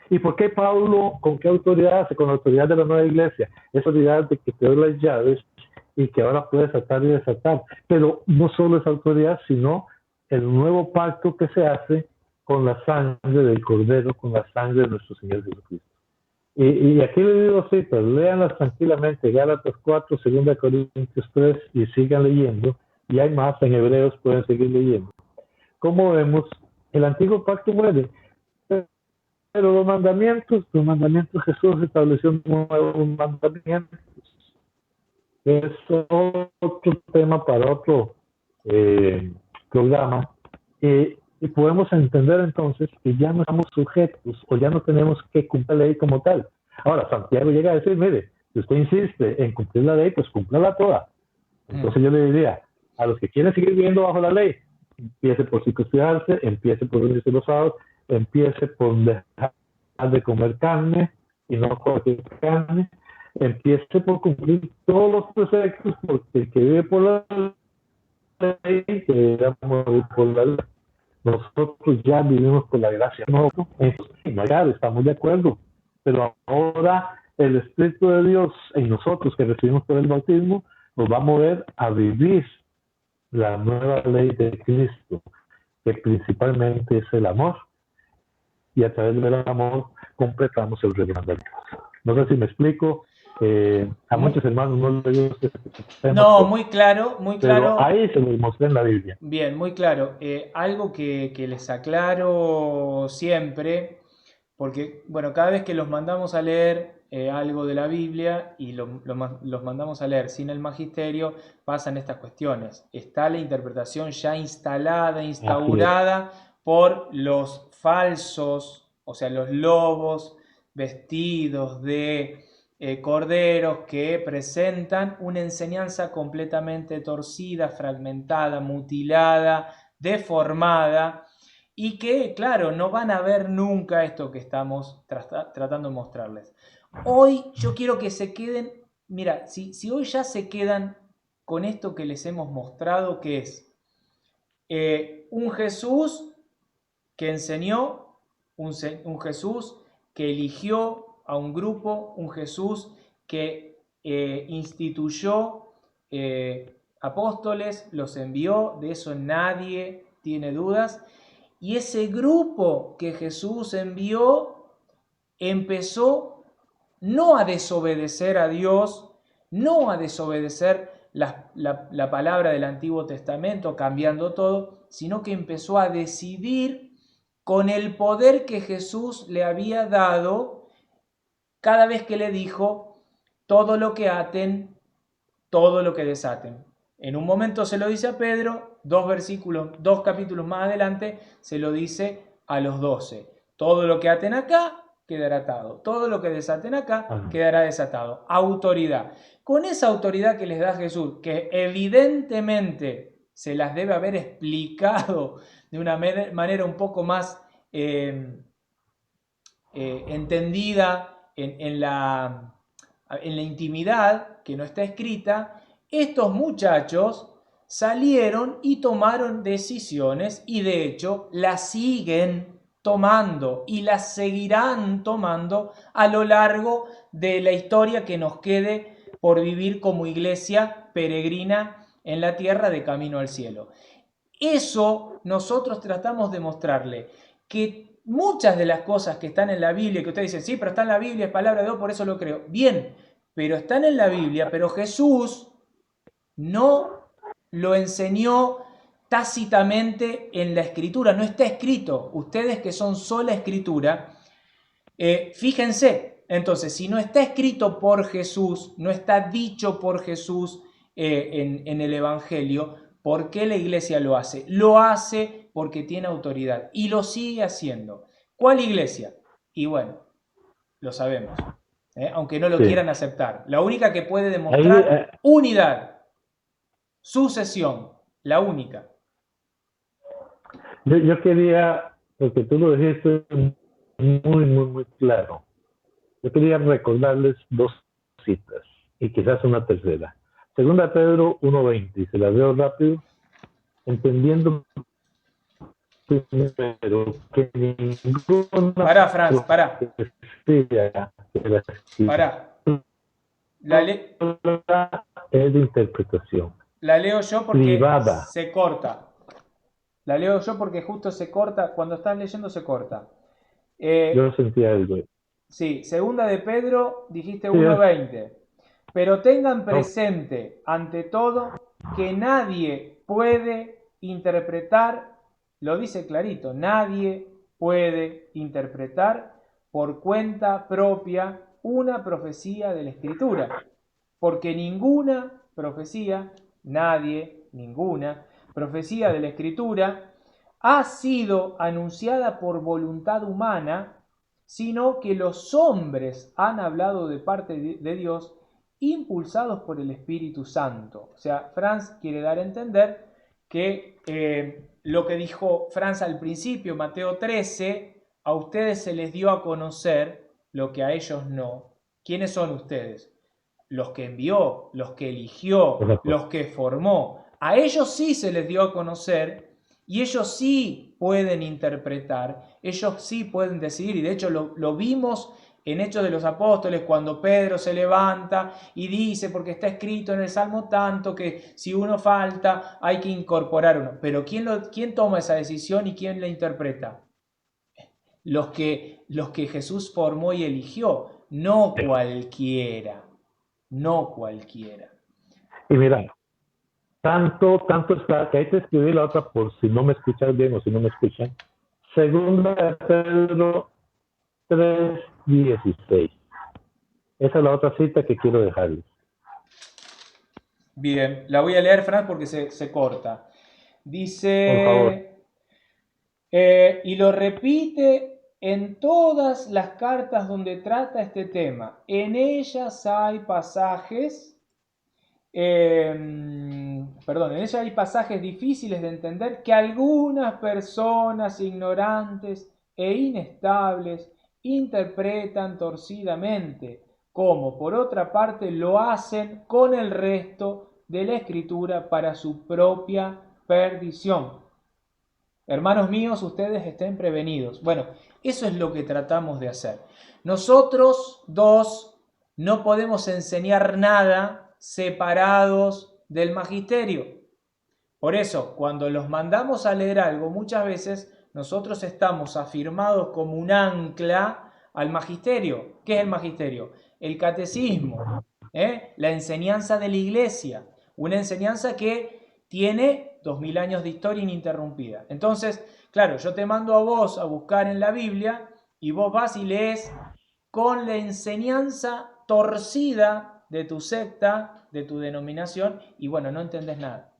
¿Y por qué Pablo, con qué autoridad hace? Con la autoridad de la nueva iglesia. Es autoridad de que te doy las llaves y que ahora puedes atar y desatar. Pero no solo esa autoridad, sino el nuevo pacto que se hace con la sangre del Cordero, con la sangre de nuestro Señor Jesucristo. Y aquí les digo citas, léanlas tranquilamente, Gálatas 4, 2 Corintios 3, y sigan leyendo. Y hay más en Hebreos, pueden seguir leyendo. Como vemos, el antiguo pacto muere, pero los mandamientos Jesús estableció nuevos mandamientos. Es otro tema para otro programa. Y podemos entender entonces que ya no estamos sujetos o ya no tenemos que cumplir la ley como tal. Ahora, Santiago llega a decir, mire, si usted insiste en cumplir la ley, pues cúmplala toda. Entonces yo le diría, a los que quieren seguir viviendo bajo la ley, empiece por circuncidarse, empiece por unirse los sábados, empiece por dejar de comer carne y no cualquier carne, empiece por cumplir todos los preceptos, porque el que vive por la ley, que debe morir por la ley. Nosotros ya vivimos por la gracia, no, estamos de acuerdo, pero ahora el Espíritu de Dios en nosotros que recibimos por el bautismo nos va a mover a vivir la nueva ley de Cristo, que principalmente es el amor, y a través del amor completamos el reino de Dios. No sé si me explico. A muchos hermanos no les gusta este tema.
No, muy claro, muy claro.
Pero ahí se los mostré en la Biblia.
Bien, muy claro. Algo que les aclaro siempre, porque, bueno, cada vez que los mandamos a leer algo de la Biblia y los mandamos a leer sin el magisterio, pasan estas cuestiones. Está la interpretación ya instalada, instaurada por los falsos, o sea, los lobos vestidos de corderos que presentan una enseñanza completamente torcida, fragmentada, mutilada, deformada, y que, claro, no van a ver nunca esto que estamos tratando de mostrarles. Hoy yo quiero que se queden, mira, si hoy ya se quedan con esto que les hemos mostrado, que es un Jesús que enseñó, un Jesús que eligió a un grupo, un Jesús que instituyó apóstoles, los envió, de eso nadie tiene dudas, y ese grupo que Jesús envió empezó no a desobedecer a Dios, no a desobedecer la palabra del Antiguo Testamento, cambiando todo, sino que empezó a decidir con el poder que Jesús le había dado cada vez que le dijo, todo lo que aten, todo lo que desaten. En un momento se lo dice a Pedro, dos capítulos más adelante se lo dice a los 12. Todo lo que aten acá quedará atado, todo lo que desaten acá quedará desatado. Autoridad. Con esa autoridad que les da Jesús, que evidentemente se las debe haber explicado de una manera un poco más entendida en la intimidad, que no está escrita, estos muchachos salieron y tomaron decisiones y de hecho las siguen tomando y las seguirán tomando a lo largo de la historia que nos quede por vivir como iglesia peregrina en la tierra de camino al cielo. Eso nosotros tratamos de mostrarle, que muchas de las cosas que están en la Biblia, que ustedes dicen, sí, pero está en la Biblia, es palabra de Dios, por eso lo creo. Bien, pero están en la Biblia, pero Jesús no lo enseñó tácitamente en la Escritura, no está escrito. Ustedes que son sola Escritura, fíjense, entonces, si no está escrito por Jesús, no está dicho por Jesús en el Evangelio, ¿por qué la iglesia lo hace? Lo hace porque tiene autoridad y lo sigue haciendo. ¿Cuál iglesia? Y bueno, lo sabemos, aunque no lo quieran aceptar. La única que puede demostrar unidad, sucesión, la única.
Yo quería, porque tú lo dijiste muy claro, yo quería recordarles dos citas y quizás una tercera. Segunda Pedro 1:20, y se la veo rápido, entendiendo primero que ninguna...
Pará, Franz, pará. Pará.
Es de interpretación.
La leo yo porque
privada.
Se corta. La leo yo porque justo se corta. Cuando estás leyendo se corta.
Yo sentía algo.
Sí, segunda de Pedro, dijiste 1:20. Pero tengan presente, ante todo, que nadie puede interpretar, lo dice clarito, nadie puede interpretar por cuenta propia una profecía de la Escritura. Porque ninguna profecía, ninguna profecía de la Escritura ha sido anunciada por voluntad humana, sino que los hombres han hablado de parte de Dios, impulsados por el Espíritu Santo. O sea, Franz quiere dar a entender que lo que dijo Franz al principio, Mateo 13, a ustedes se les dio a conocer lo que a ellos no. ¿Quiénes son ustedes? Los que envió, los que eligió, los que formó. A ellos sí se les dio a conocer y ellos sí pueden interpretar, ellos sí pueden decidir, y de hecho lo vimos en Hechos de los Apóstoles, cuando Pedro se levanta y dice, porque está escrito en el Salmo tanto, que si uno falta hay que incorporar uno. Pero ¿quién toma esa decisión y quién la interpreta? Los que Jesús formó y eligió, no cualquiera, no cualquiera.
Y mira, tanto está, que ahí te escribí la otra por si no me escuchas bien o si no me escuchan. Segunda de Pedro 3:16. Esa es la otra cita que quiero dejarles.
Bien, la voy a leer, Fran, porque se corta. Dice,
por favor.
Y lo repite en todas las cartas donde trata este tema. En ellas hay pasajes, en ellas hay pasajes difíciles de entender que algunas personas ignorantes e inestables interpretan torcidamente, como por otra parte lo hacen con el resto de la Escritura para su propia perdición. Hermanos míos, ustedes estén prevenidos. Bueno, eso es lo que tratamos de hacer. Nosotros dos no podemos enseñar nada separados del magisterio. Por eso, cuando los mandamos a leer algo, muchas veces nosotros estamos afirmados como un ancla al magisterio. ¿Qué es el magisterio? El catecismo, la enseñanza de la iglesia, una enseñanza que tiene 2000 años de historia ininterrumpida. Entonces, claro, yo te mando a vos a buscar en la Biblia y vos vas y lees con la enseñanza torcida de tu secta, de tu denominación, y bueno, no entendés nada.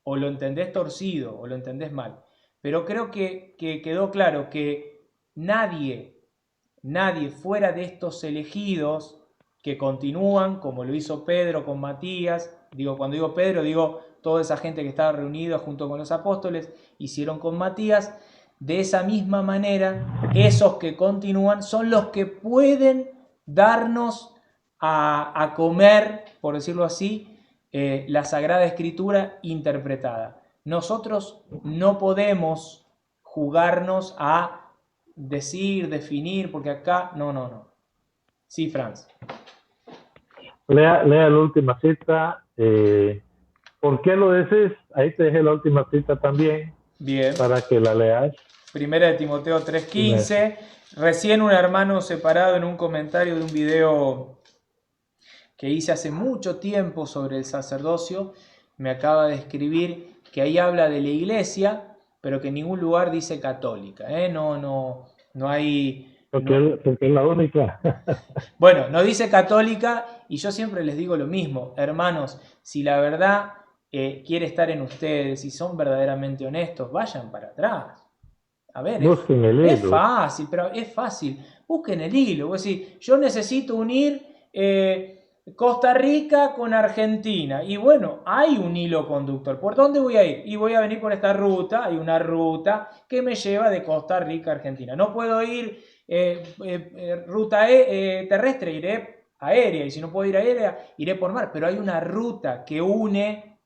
O lo entendés torcido, o lo entendés mal. Pero creo que quedó claro que nadie fuera de estos elegidos que continúan, como lo hizo Pedro con Matías, cuando digo Pedro, digo toda esa gente que estaba reunida junto con los apóstoles, hicieron con Matías, de esa misma manera, esos que continúan son los que pueden darnos a comer, por decirlo así, la Sagrada Escritura interpretada. Nosotros no podemos jugarnos a decir, definir, porque acá, no. Sí, Franz.
Lea la última cita. ¿Por qué lo dices? Ahí te dejé la última cita también.
Bien.
Para que la leas.
Primera de Timoteo 3:15. Recién un hermano separado en un comentario de un video que hice hace mucho tiempo sobre el sacerdocio, me acaba de escribir que ahí habla de la iglesia, pero que en ningún lugar dice católica. No hay...
Porque es la única.
Bueno, no dice católica y yo siempre les digo lo mismo. Hermanos, si la verdad quiere estar en ustedes y son verdaderamente honestos, vayan para atrás. A ver,
busquen el hilo.
Es fácil, pero es fácil. Busquen el hilo. Vos decís, yo necesito unir Costa Rica con Argentina. Y bueno, hay un hilo conductor. ¿Por dónde voy a ir? Y voy a venir por esta ruta. Hay una ruta que me lleva de Costa Rica a Argentina. No puedo ir ruta terrestre, iré aérea. Y si no puedo ir aérea, iré por mar. Pero hay una ruta que une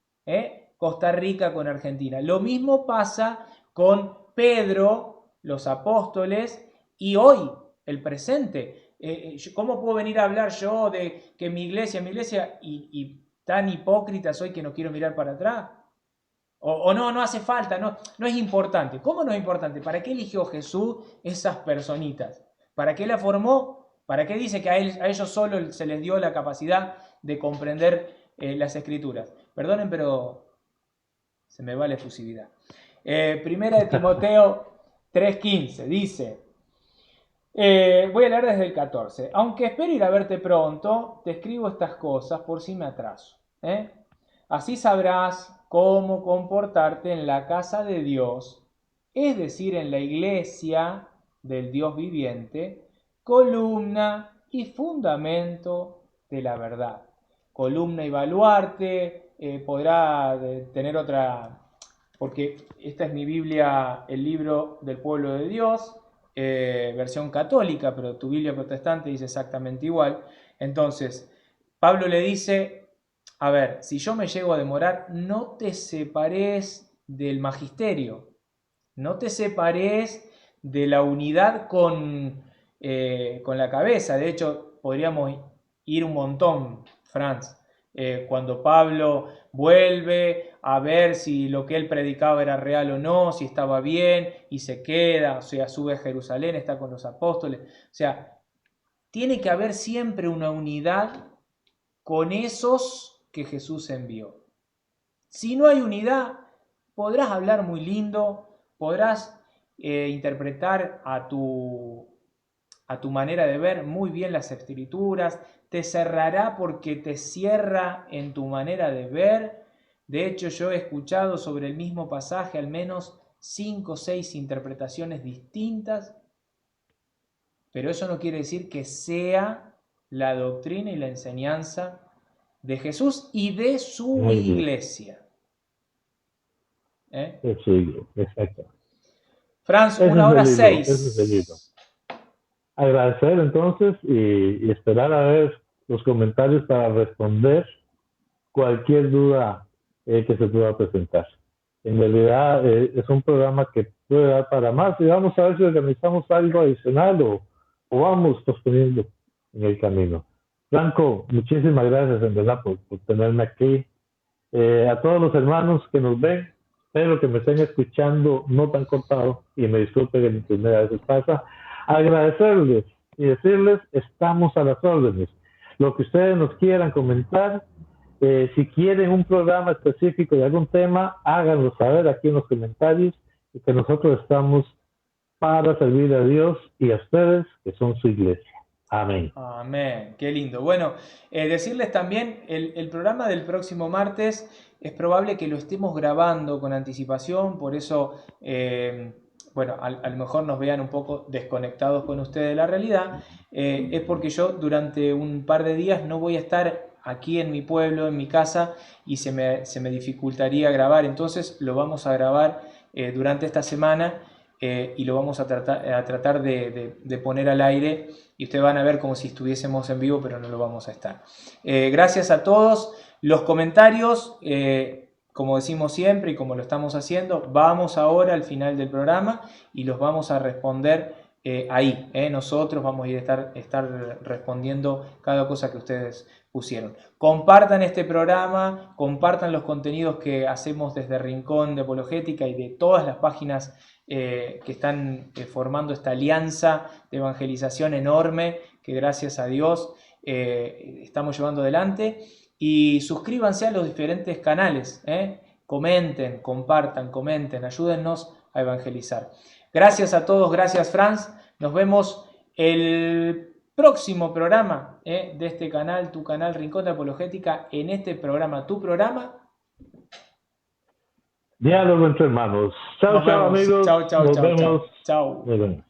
Costa Rica con Argentina. Lo mismo pasa con Pedro, los apóstoles y hoy, el presente. ¿Cómo puedo venir a hablar yo de que mi iglesia y tan hipócrita soy que no quiero mirar para atrás? O no hace falta, no es importante. ¿Cómo no es importante? ¿Para qué eligió Jesús esas personitas? ¿Para qué la formó? ¿Para qué dice que a ellos solo se les dio la capacidad de comprender las escrituras? Perdonen, pero se me va la efusividad. Primera de Timoteo 3:15 dice, voy a leer desde el 14. Aunque espero ir a verte pronto, te escribo estas cosas por si me atraso. Así sabrás cómo comportarte en la casa de Dios, es decir, en la iglesia del Dios viviente, columna y fundamento de la verdad. Columna y baluarte, podrá tener otra, porque esta es mi Biblia, el libro del pueblo de Dios, versión católica, pero tu Biblia protestante dice exactamente igual. Entonces, Pablo le dice, a ver, si yo me llego a demorar, no te separes del magisterio, no te separes de la unidad con la cabeza. De hecho, podríamos ir un montón, Franz, cuando Pablo vuelve a ver si lo que él predicaba era real o no, si estaba bien, y se queda, o sea, sube a Jerusalén, está con los apóstoles. O sea, tiene que haber siempre una unidad con esos que Jesús envió. Si no hay unidad, podrás hablar muy lindo, podrás interpretar a tu manera de ver muy bien las escrituras, te cerrará porque te cierra en tu manera de ver. De hecho, yo he escuchado sobre el mismo pasaje al menos 5 o 6 interpretaciones distintas, pero eso no quiere decir que sea la doctrina y la enseñanza de Jesús y de su iglesia.
De su iglesia, exacto.
Franz, 1:06.
Agradecer entonces y esperar a ver los comentarios para responder cualquier duda que se pueda presentar. En realidad es un programa que puede dar para más y vamos a ver si organizamos algo adicional o vamos posponiendo en el camino. Franco, muchísimas gracias en verdad por tenerme aquí. A todos los hermanos que nos ven, espero que me estén escuchando no tan cortado y me disculpen que mi primera vez pasa. Agradecerles y decirles, estamos a las órdenes. Lo que ustedes nos quieran comentar, si quieren un programa específico de algún tema, háganlo saber aquí en los comentarios y que nosotros estamos para servir a Dios y a ustedes que son su iglesia. Amén.
Amén, qué lindo. Bueno, decirles también, el programa del próximo martes es probable que lo estemos grabando con anticipación, por eso, bueno, a lo mejor nos vean un poco desconectados con ustedes de la realidad, es porque yo durante un par de días no voy a estar aquí en mi pueblo, en mi casa, y se me dificultaría grabar, entonces lo vamos a grabar durante esta semana. Y lo vamos a tratar de poner al aire y ustedes van a ver como si estuviésemos en vivo, pero no lo vamos a estar. Gracias a todos. Los comentarios, como decimos siempre y como lo estamos haciendo, vamos ahora al final del programa y los vamos a responder ahí. Nosotros vamos a ir a estar respondiendo cada cosa que ustedes pusieron. Compartan este programa, compartan los contenidos que hacemos desde Rincón de Apologética y de todas las páginas que están formando esta alianza de evangelización enorme que gracias a Dios estamos llevando adelante, y suscríbanse a los diferentes canales, comenten, compartan, comenten, ayúdennos a evangelizar. Gracias a todos, gracias Franz, nos vemos el próximo programa de este canal, tu canal Rincón de Apologética, en este programa, tu programa.
Diálogo entre hermanos. Chao, chao, amigos.
Chao, chao,
nos
chao.
Vemos.
Chao.
Nos vemos.